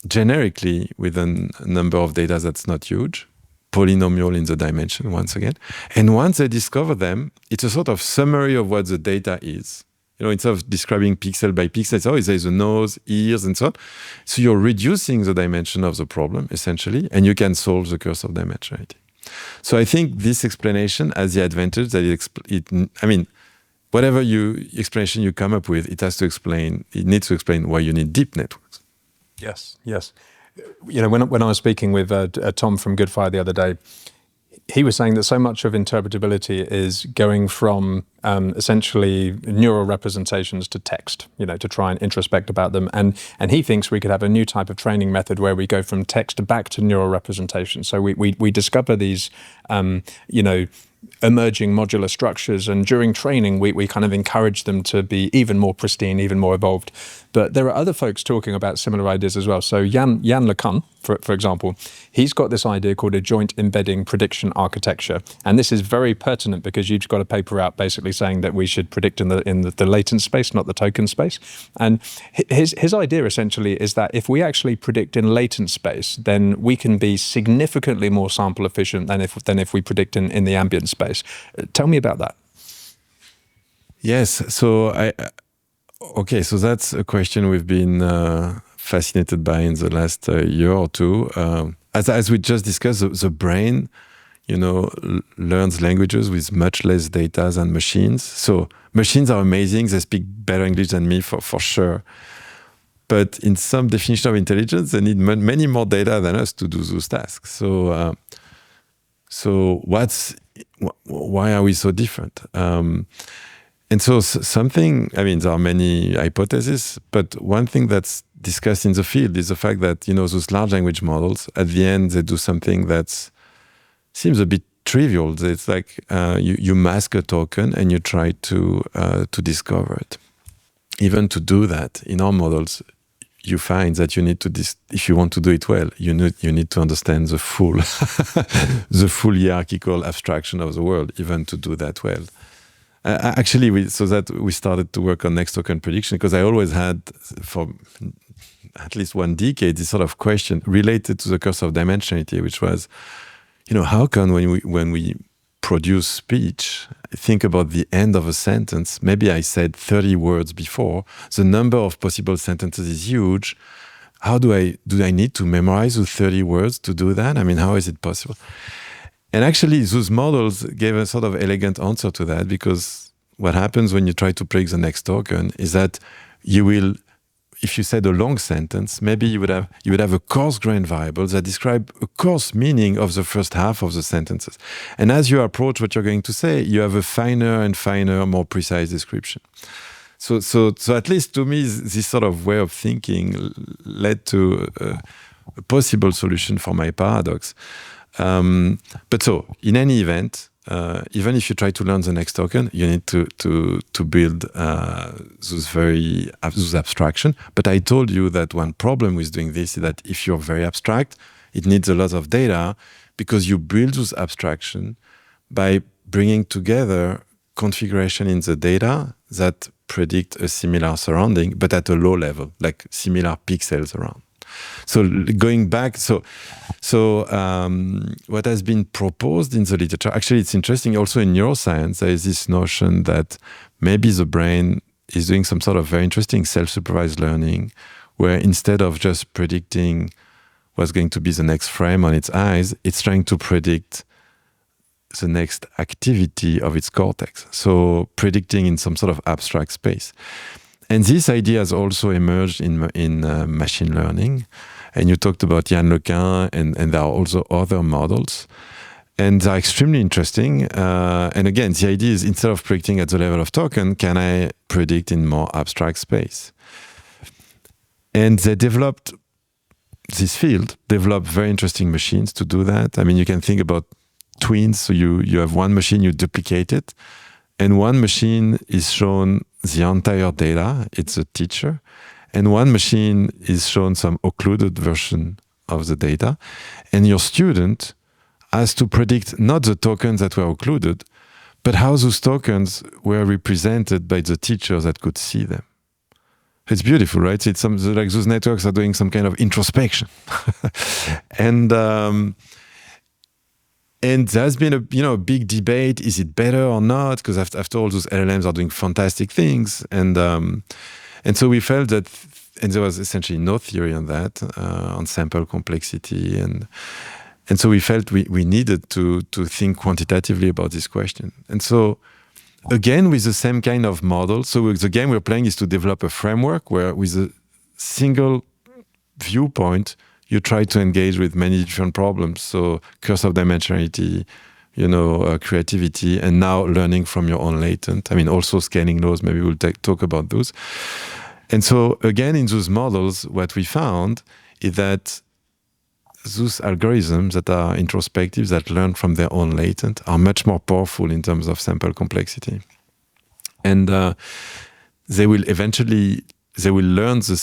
generically with a number of data that's not huge, polynomial in the dimension, once again. And once they discover them, it's a sort of summary of what the data is. Instead of describing pixel by pixel, it's there's a nose, ears, and so on. So you're reducing the dimension of the problem, essentially, and you can solve the curse of dimensionality. So I think this explanation has the advantage that whatever explanation you come up with, it needs to explain why you need deep networks. Yes. When I was speaking with Tom from Goodfire the other day, he was saying that so much of interpretability is going from essentially neural representations to text, to try and introspect about them. And he thinks we could have a new type of training method where we go from text back to neural representation. So we discover these, emerging modular structures, and during training we kind of encourage them to be even more pristine, even more evolved. But there are other folks talking about similar ideas as well. So Yann LeCun, for example, he's got this idea called a joint embedding prediction architecture, and this is very pertinent because you've got a paper out basically saying that we should predict in the latent space, not the token space. And his idea essentially is that if we actually predict in latent space, then we can be significantly more sample efficient than if we predict in the ambient space. Tell me about that. Yes, so so that's a question we've been fascinated by in the last year or two. As we just discussed, the brain, learns languages with much less data than machines. So machines are amazing; they speak better English than me for sure. But in some definition of intelligence, they need many more data than us to do those tasks. So, why are we so different? And so there are many hypotheses, but one thing that's discussed in the field is the fact that, those large language models, at the end, they do something that seems a bit trivial. It's like you mask a token and you try to discover it. Even to do that, in our models, you find that you need to, if you want to do it well, you need to understand the full hierarchical abstraction of the world, even to do that well. Actually, so that we started to work on next token prediction, because I always had, for at least 1 decade, this sort of question related to the curse of dimensionality, which was, how come when we produce speech, think about the end of a sentence, maybe I said 30 words before, the number of possible sentences is huge. How do I need to memorize those 30 words to do that? I mean, how is it possible? And actually, those models gave a sort of elegant answer to that, because what happens when you try to predict the next token is that you will, if you said a long sentence, maybe you would have a coarse-grained variable that describe a coarse meaning of the first half of the sentences. And as you approach what you're going to say, you have a finer and finer, more precise description. So at least to me, this sort of way of thinking led to a possible solution for my paradox. But so, in any event, even if you try to learn the next token, you need to build those abstraction. But I told you that one problem with doing this is that if you're very abstract, it needs a lot of data, because you build those abstraction by bringing together configuration in the data that predict a similar surrounding, but at a low level, like similar pixels around. So going back, what has been proposed in the literature, actually it's interesting, also in neuroscience, there is this notion that maybe the brain is doing some sort of very interesting self-supervised learning, where instead of just predicting what's going to be the next frame on its eyes, it's trying to predict the next activity of its cortex. So predicting in some sort of abstract space. And this idea has also emerged in machine learning. And you talked about Yann Lequin, and there are also other models. And they're extremely interesting. And again, the idea is, instead of predicting at the level of token, can I predict in more abstract space? And they developed very interesting machines to do that. I mean, you can think about twins. So you have one machine, you duplicate it. And one machine is shown the entire data, it's a teacher. And one machine is shown some occluded version of the data. And your student has to predict not the tokens that were occluded, but how those tokens were represented by the teacher that could see them. It's beautiful, right? It's like those networks are doing some kind of introspection. And there's been a big debate: is it better or not? Because after all, those LLMs are doing fantastic things, and so we felt that, and there was essentially no theory on that, on sample complexity, and so we felt we needed to think quantitatively about this question. And so again, with the same kind of model, so the game we're playing is to develop a framework where, with a single viewpoint, you try to engage with many different problems. So curse of dimensionality, creativity, and now learning from your own latent. I mean, also scaling laws, maybe we'll talk about those. And so again, in those models, what we found is that those algorithms that are introspective, that learn from their own latent, are much more powerful in terms of sample complexity. And they will learn the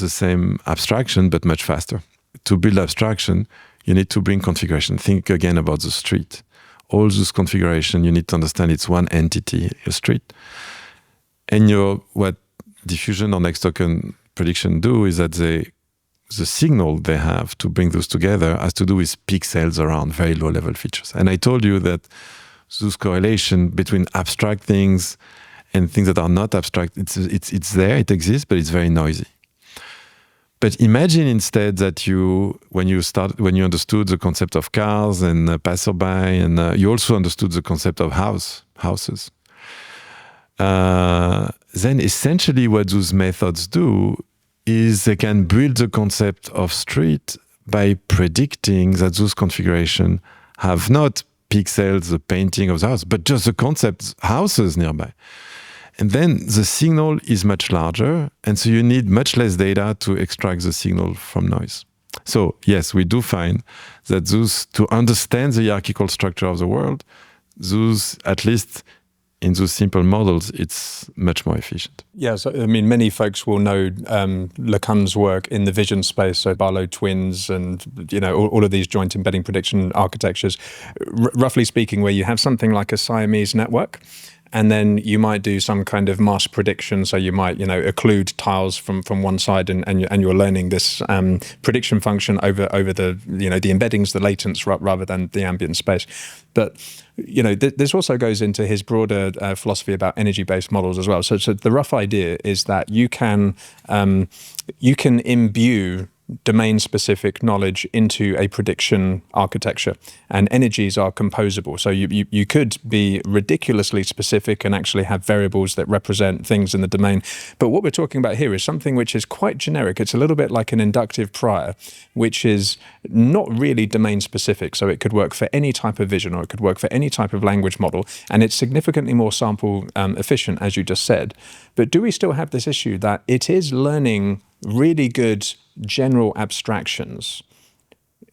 same abstraction, but much faster. To build abstraction, you need to bring configuration. Think again about the street. All those configuration, you need to understand it's one entity, a street. And what diffusion or next token prediction do is that the signal they have to bring those together has to do with pixels around very low-level features. And I told you that those correlation between abstract things and things that are not abstract, it's there, it exists, but it's very noisy. But imagine instead that when you understood the concept of cars and passerby, and you also understood the concept of houses. Then essentially what those methods do is they can build the concept of street by predicting that those configurations have not pixels, the painting of the house, but just the concept houses nearby. And then the signal is much larger, and so you need much less data to extract the signal from noise. So yes, we do find that to understand the hierarchical structure of the world, at least in those simple models, it's much more efficient. Yes, I mean, many folks will know Lequin's work in the vision space, so Barlow twins and, all of these joint embedding prediction architectures. Roughly speaking, where you have something like a Siamese network, and then you might do some kind of mask prediction. So you might, occlude tiles from one side, and you're learning this prediction function over the the embeddings, the latents, rather than the ambient space. But this also goes into his broader philosophy about energy-based models as well. So the rough idea is that you can imbue domain-specific knowledge into a prediction architecture, and energies are composable. So you could be ridiculously specific and actually have variables that represent things in the domain. But what we're talking about here is something which is quite generic. It's a little bit like an inductive prior, which is not really domain-specific. So it could work for any type of vision, or it could work for any type of language model, and it's significantly more sample efficient, as you just said. But do we still have this issue that it is learning really good general abstractions?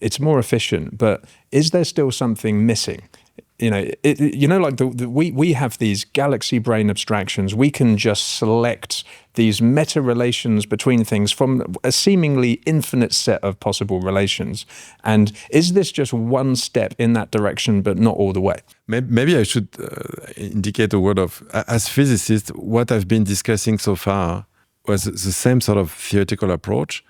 It's more efficient, but is there still something missing? We have these galaxy brain abstractions. We can just select these meta relations between things from a seemingly infinite set of possible relations. And is this just one step in that direction, but not all the way? Maybe I should indicate a word of, as physicist, what I've been discussing so far was the same sort of theoretical approach,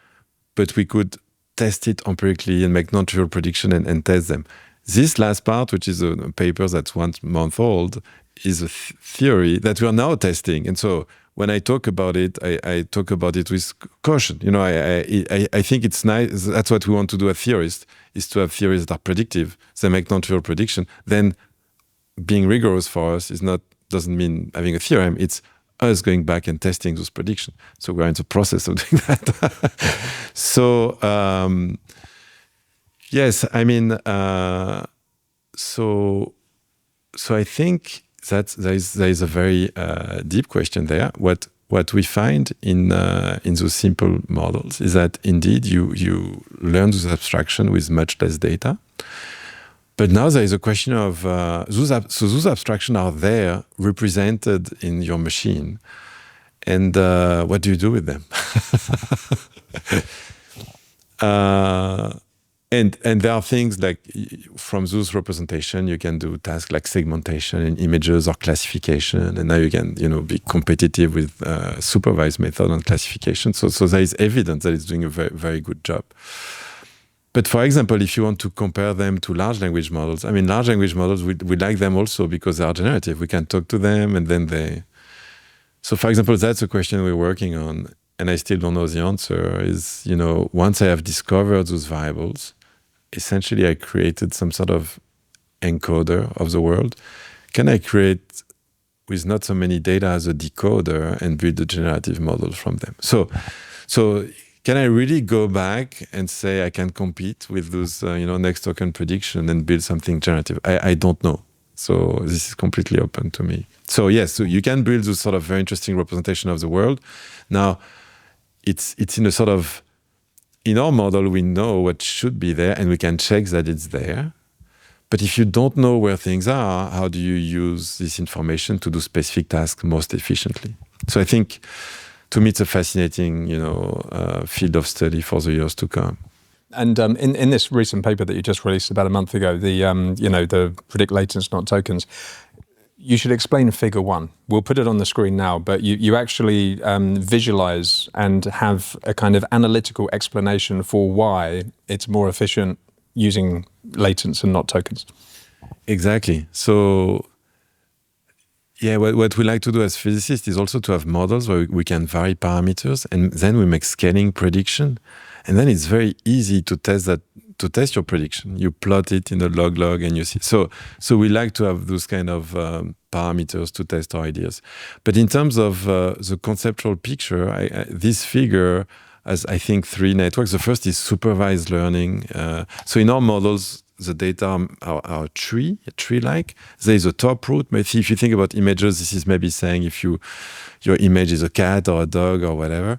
but we could test it empirically and make non-trivial prediction and test them. This last part, which is a paper that's 1 month old, is a theory that we are now testing. And so when I talk about it, I talk about it with caution. I think it's nice. That's what we want to do as theorists, is to have theories that are predictive. They make non-trivial prediction. Then being rigorous for us doesn't mean having a theorem. It's us going back and testing those predictions. So we're in the process of doing that. So yes, I mean, so I think that there is a very deep question there. What we find in those simple models is that indeed you learn those abstraction with much less data. But now there is a question of those abstractions are there represented in your machine, and what do you do with them? And there are things like from those representation you can do tasks like segmentation in images or classification, and now you can be competitive with supervised method on classification. So there is evidence that it's doing a very, very good job. But for example, if you want to compare them to large language models, I mean, large language models, we like them also because they are generative. We can talk to them and then they... So for example, that's a question we're working on, and I still don't know the answer, is, once I have discovered those variables, essentially I created some sort of encoder of the world. Can I create, with not so many data, as a decoder and build a generative model from them? So can I really go back and say I can compete with those, next token prediction and build something generative? I don't know. So this is completely open to me. So yes, so you can build those sort of very interesting representation of the world. Now, it's in a sort of, in our model, we know what should be there and we can check that it's there. But if you don't know where things are, how do you use this information to do specific tasks most efficiently? So I think, to me, it's a fascinating, field of study for the years to come. And in this recent paper that you just released about a month ago, the predict latents, not tokens, you should explain figure 1. We'll put it on the screen now, but you actually visualize and have a kind of analytical explanation for why it's more efficient using latents and not tokens. Exactly. So yeah, what we like to do as physicists is also to have models where we can vary parameters, and then we make scaling prediction, and then it's very easy to test your prediction. You plot it in a log, and you see. So we like to have those kind of parameters to test our ideas. But in terms of the conceptual picture, this figure has, I think, 3 networks. The first is supervised learning. So in our models, the data are tree-like. There is a top root. Maybe if you think about images, this is maybe saying if your image is a cat or a dog or whatever.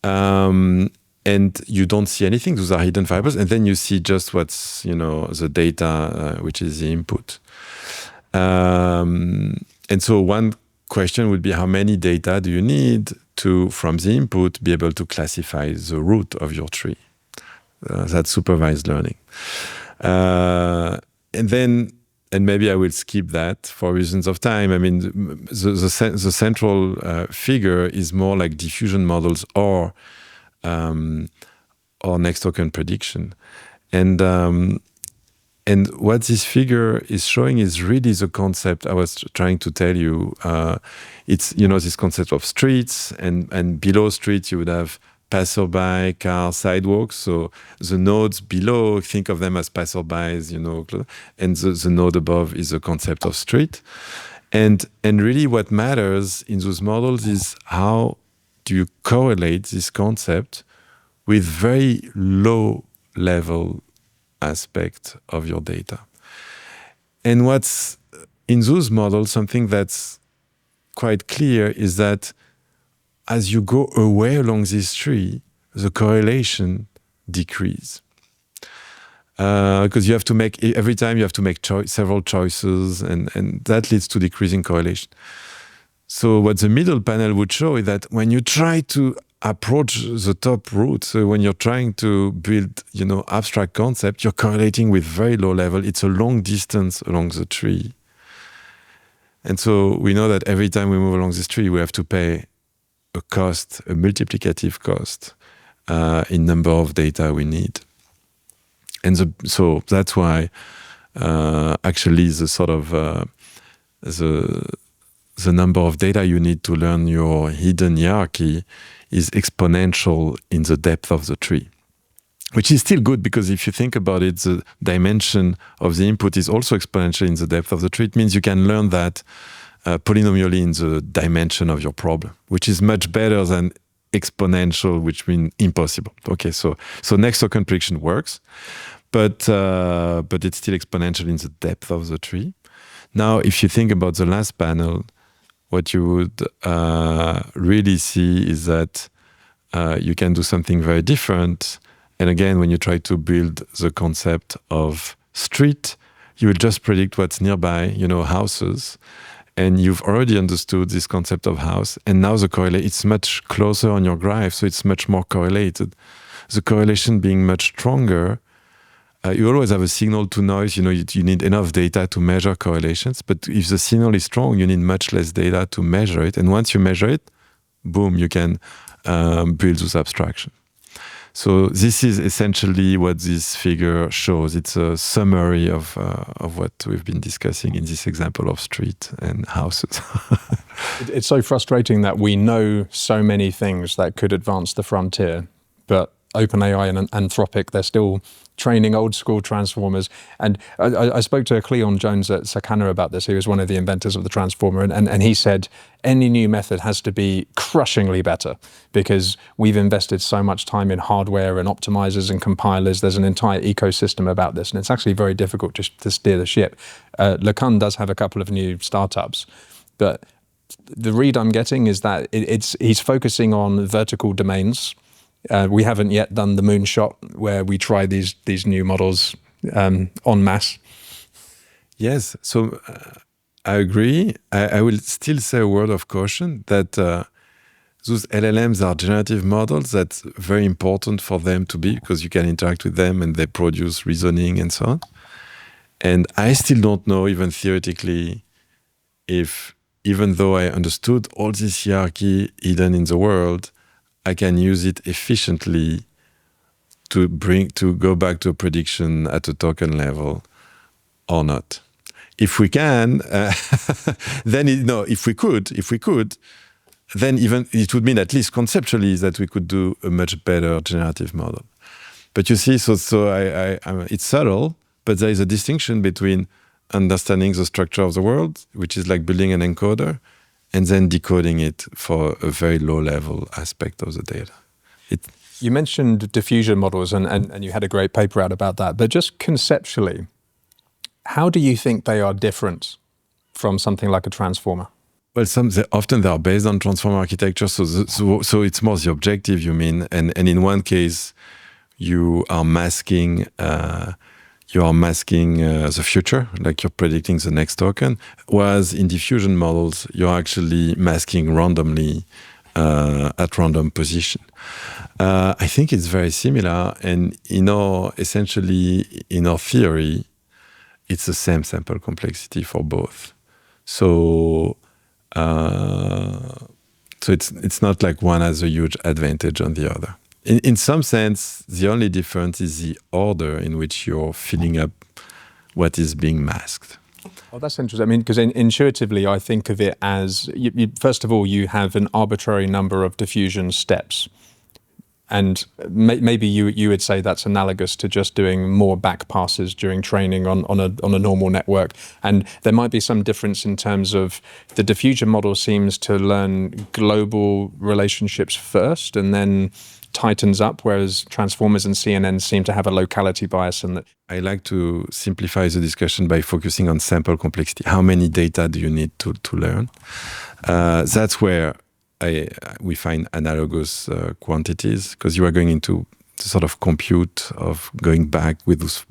And you don't see anything. Those are hidden variables. And then you see just what's, the data, which is the input. And so one question would be, how many data do you need to, from the input, be able to classify the root of your tree? That's supervised learning. And then maybe I will skip that for reasons of time. I mean, the central figure is more like diffusion models or next token prediction. And what this figure is showing is really the concept I was trying to tell you. It's, this concept of streets, and below streets you would have passerby, car, sidewalks. So the nodes below, think of them as passerbys, and the node above is the concept of street. And really what matters in those models is how do you correlate this concept with very low level aspect of your data. And what's in those models, something that's quite clear is that as you go away along this tree, the correlation decrease. Because you have to make, every time you have to make several choices, and that leads to decreasing correlation. So what the middle panel would show is that when you try to approach the top root, so when you're trying to build, abstract concept, you're correlating with very low level. It's a long distance along the tree. And so we know that every time we move along this tree, we have to pay a cost, a multiplicative cost in number of data we need. And so that's why actually the sort of the number of data you need to learn your hidden hierarchy is exponential in the depth of the tree, which is still good, because if you think about it, the dimension of the input is also exponential in the depth of the tree. It means you can learn that polynomially in the dimension of your problem, which is much better than exponential, which means impossible. Okay, so next token prediction works, but it's still exponential in the depth of the tree. Now, if you think about the last panel, what you would really see is that you can do something very different. And again, when you try to build the concept of street, you will just predict what's nearby, houses. And you've already understood this concept of house. And now it's much closer on your graph, so it's much more correlated. The correlation being much stronger, you always have a signal to noise. You need enough data to measure correlations. But if the signal is strong, you need much less data to measure it. And once you measure it, boom, you can build those abstractions. So this is essentially what this figure shows. It's a summary of what we've been discussing in this example of street and houses. It's so frustrating that we know so many things that could advance the frontier, but OpenAI and Anthropic, they're still training old school transformers. And I spoke to Cleon Jones at Sakana about this. He was one of the inventors of the transformer. And he said, any new method has to be crushingly better, because we've invested so much time in hardware and optimizers and compilers. There's an entire ecosystem about this. And it's actually very difficult just to steer the ship. LeCun does have a couple of new startups, but the read I'm getting is that he's focusing on vertical domains. We haven't yet done the moonshot where we try these new models en masse. Yes, so I agree. I will still say a word of caution that those LLMs are generative models. That's very important for them to be, because you can interact with them and they produce reasoning and so on. And I still don't know, even theoretically, if even though I understood all this hierarchy hidden in the world, I can use it efficiently to go back to a prediction at a token level or not. If we can, then if we could, then even it would mean, at least conceptually, that we could do a much better generative model. But you see, so it's subtle, but there is a distinction between understanding the structure of the world, which is like building an encoder, and then decoding it for a very low-level aspect of the data. You mentioned diffusion models, and you had a great paper out about that. But just conceptually, how do you think they are different from something like a transformer? Well, often they are based on transformer architecture, so it's more the objective, you mean. And in one case, you are masking the future, like you're predicting the next token, whereas in diffusion models, you're actually masking randomly at random position. I think it's very similar, and essentially in our theory, it's the same sample complexity for both. So it's not like one has a huge advantage on the other. In some sense, the only difference is the order in which you're filling up what is being masked. Oh, that's interesting. I mean, because intuitively, I think of it as, first of all, you have an arbitrary number of diffusion steps. And maybe you would say that's analogous to just doing more back passes during training on a normal network. And there might be some difference in terms of the diffusion model seems to learn global relationships first and then tightens up, whereas transformers and CNNs seem to have a locality bias. And that I like to simplify the discussion by focusing on sample complexity. How many data do you need to learn? That's where we find analogous quantities, because you are going into the sort of compute of going back with this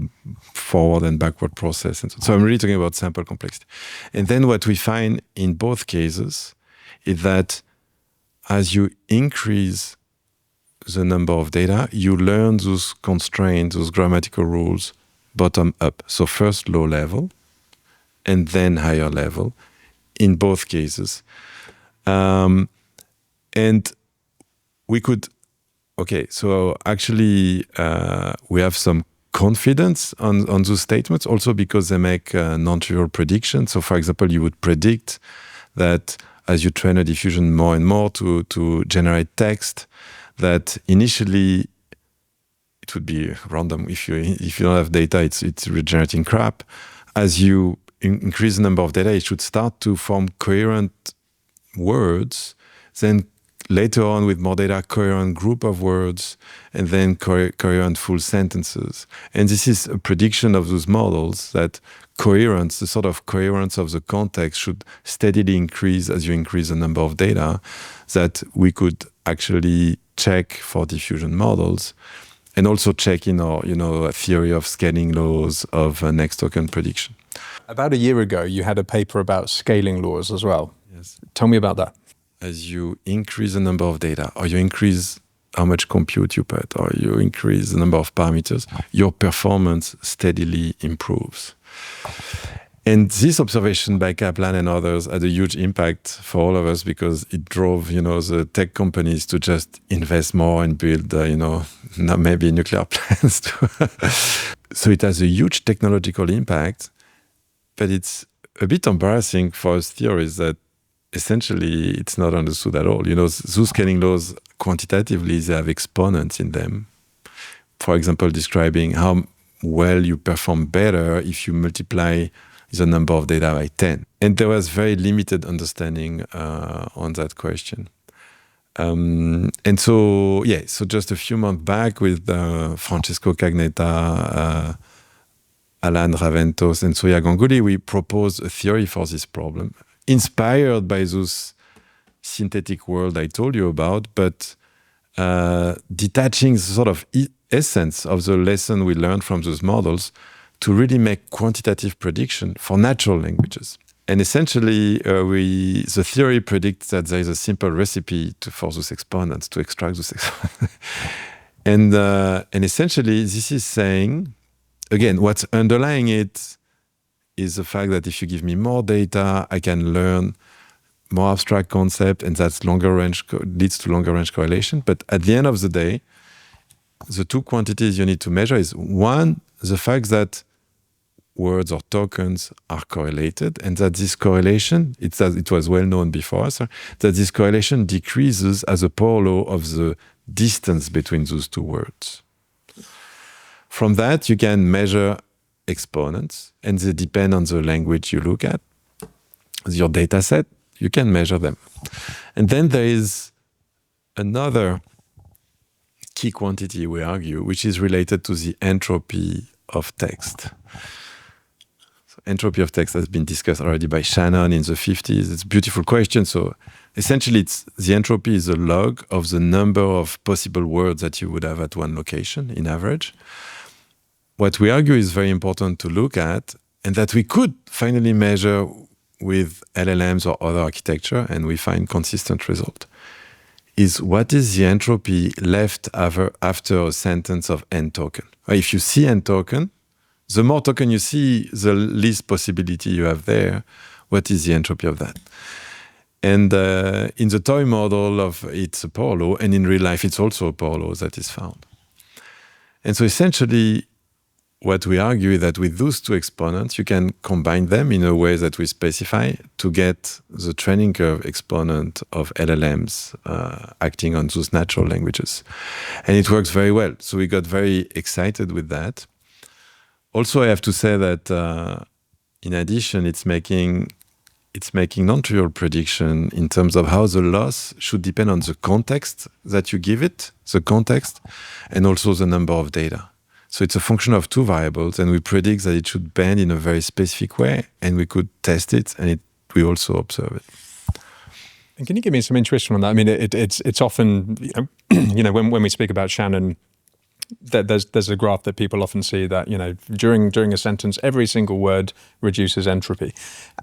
forward and backward process. And so I'm really talking about sample complexity. And then what we find in both cases is that as you increase the number of data, you learn those constraints, those grammatical rules, bottom up. So first low level, and then higher level, in both cases. And we could, so actually we have some confidence on those statements, also because they make non-trivial predictions. So for example, you would predict that as you train a diffusion more and more to generate text, that initially it would be random. If you don't have data, it's regenerating crap. As you increase the number of data, it should start to form coherent words, then later on with more data, coherent group of words, and then coherent full sentences. And this is a prediction of those models that coherence, the sort of coherence of the context, should steadily increase as you increase the number of data, that we could actually check for diffusion models, and also check in our a theory of scaling laws of next token prediction. About a year ago, you had a paper about scaling laws as well. Yes. Tell me about that. As you increase the number of data, or you increase how much compute you put, or you increase the number of parameters, your performance steadily improves. And this observation by Kaplan and others had a huge impact for all of us, because it drove, the tech companies to just invest more and build, maybe nuclear plants. So it has a huge technological impact, but it's a bit embarrassing for us theorists that essentially it's not understood at all. Those scaling laws, quantitatively, they have exponents in them. For example, describing how well you perform better if you multiply the number of data by 10. And there was very limited understanding on that question. And so just a few months back with Francesco Cagnetta, Alan Raventos, and Surya Ganguly, we proposed a theory for this problem, inspired by those synthetic world I told you about, but detaching the sort of essence of the lesson we learned from those models to really make quantitative prediction for natural languages. And essentially, the theory predicts that there is a simple recipe for those exponents, to extract those exponents. And essentially, this is saying, again, what's underlying it is the fact that if you give me more data, I can learn more abstract concept, and that's leads to longer range correlation. But at the end of the day, the two quantities you need to measure is, one, the fact that words or tokens are correlated, and that this correlation, it was well known before us, that this correlation decreases as a power law of the distance between those two words. From that, you can measure exponents, and they depend on the language you look at. Your data set, you can measure them. And then there is another key quantity, we argue, which is related to the entropy of text. So entropy of text has been discussed already by Shannon in the 50s. It's a beautiful question. So essentially, the entropy is a log of the number of possible words that you would have at one location in average. What we argue is very important to look at, and that we could finally measure with LLMs or other architecture, and we find consistent result, is what is the entropy left after a sentence of n token. If you see n token, the more token you see, the least possibility you have there. What is the entropy of that? And in the toy model it's a power law, and in real life it's also a power law that is found. And so essentially, what we argue is that with those two exponents, you can combine them in a way that we specify to get the training curve exponent of LLMs acting on those natural languages. And it works very well. So we got very excited with that. Also, I have to say that in addition, it's making non-trivial prediction in terms of how the loss should depend on the context that you give it, the context, and also the number of data. So it's a function of two variables, and we predict that it should bend in a very specific way, and we could test it, and we also observe it. And can you give me some intuition on that? I mean, it's often, when we speak about Shannon, there's a graph that people often see that, during a sentence, every single word reduces entropy.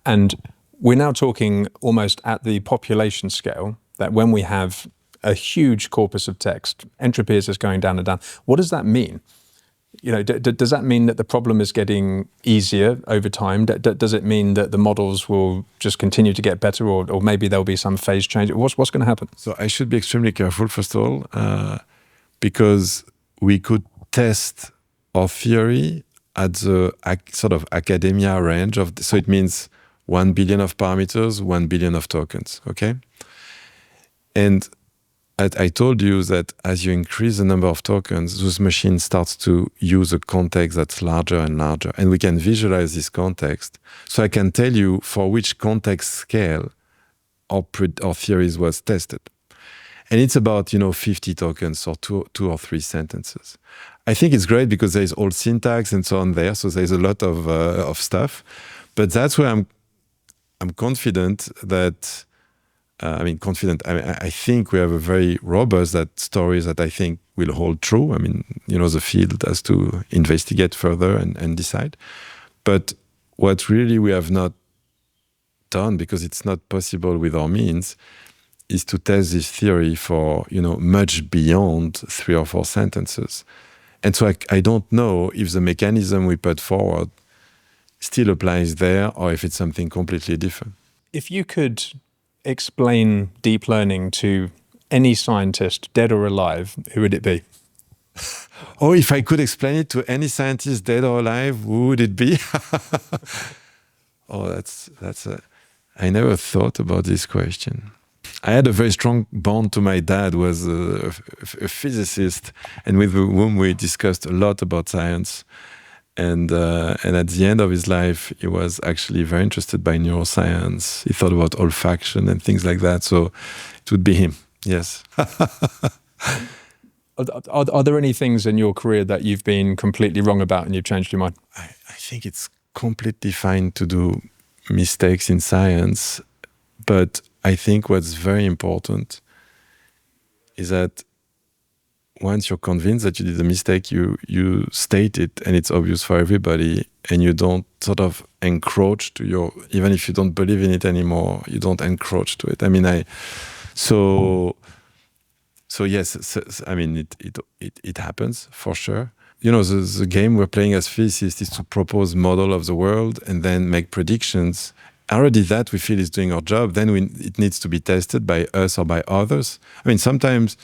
And we're now talking almost at the population scale, that when we have a huge corpus of text, entropy is just going down and down. What does that mean? Does that mean that the problem is getting easier over time? Does it mean that the models will just continue to get better, or maybe there'll be some phase change? What's going to happen? So I should be extremely careful, first of all, because we could test our theory at the sort of academia range so it means 1 billion of parameters, 1 billion of tokens, okay? And I told you that as you increase the number of tokens, this machine starts to use a context that's larger and larger. And we can visualize this context. So I can tell you for which context scale our theories was tested. And it's about, 50 tokens or two or three sentences. I think it's great because there's old syntax and so on there. So there's a lot of stuff. But that's where I'm confident that I think we have a very robust stories that I think will hold true. I mean, the field has to investigate further and decide. But what really we have not done, because it's not possible with our means, is to test this theory for, much beyond 3 or 4 sentences. And so I don't know if the mechanism we put forward still applies there or if it's something completely different. If you could explain deep learning to any scientist, dead or alive, who would it be? Oh, if I could explain it to any scientist, dead or alive, who would it be? Oh, I never thought about this question. I had a very strong bond to my dad, who was a physicist, and with whom we discussed a lot about science. And at the end of his life, he was actually very interested by neuroscience. He thought about olfaction and things like that. So it would be him, yes. Are there any things in your career that you've been completely wrong about and you've changed your mind? I think it's completely fine to do mistakes in science. But I think what's very important is that once you're convinced that you did a mistake, you state it, and it's obvious for everybody, and you don't sort of encroach to even if you don't believe in it anymore, you don't encroach to it. I mean, so yes, I mean, it happens for sure. The game we're playing as physicists is to propose model of the world and then make predictions. Already that we feel is doing our job. Then it needs to be tested by us or by others. I mean, sometimes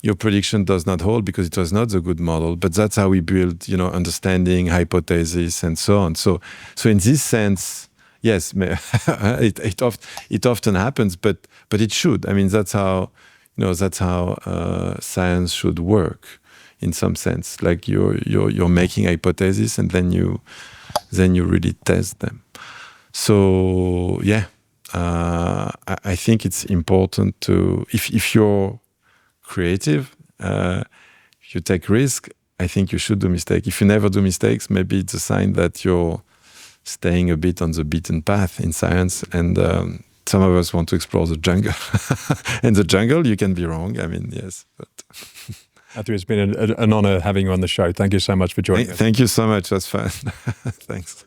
your prediction does not hold because it was not a good model, but that's how we build, understanding, hypothesis, and so on. So in this sense, yes, it often happens, but it should. I mean, that's how science should work, in some sense. Like you're making hypotheses, and then you really test them. So yeah, I think it's important to if you're creative, if you take risk, I think you should do mistakes. If you never do mistakes, maybe it's a sign that you're staying a bit on the beaten path in science. And some of us want to explore the jungle. In the jungle, you can be wrong. I mean, yes. But Matthieu, it's been an honor having you on the show. Thank you so much for joining us. Thank you so much. That's fun. Thanks.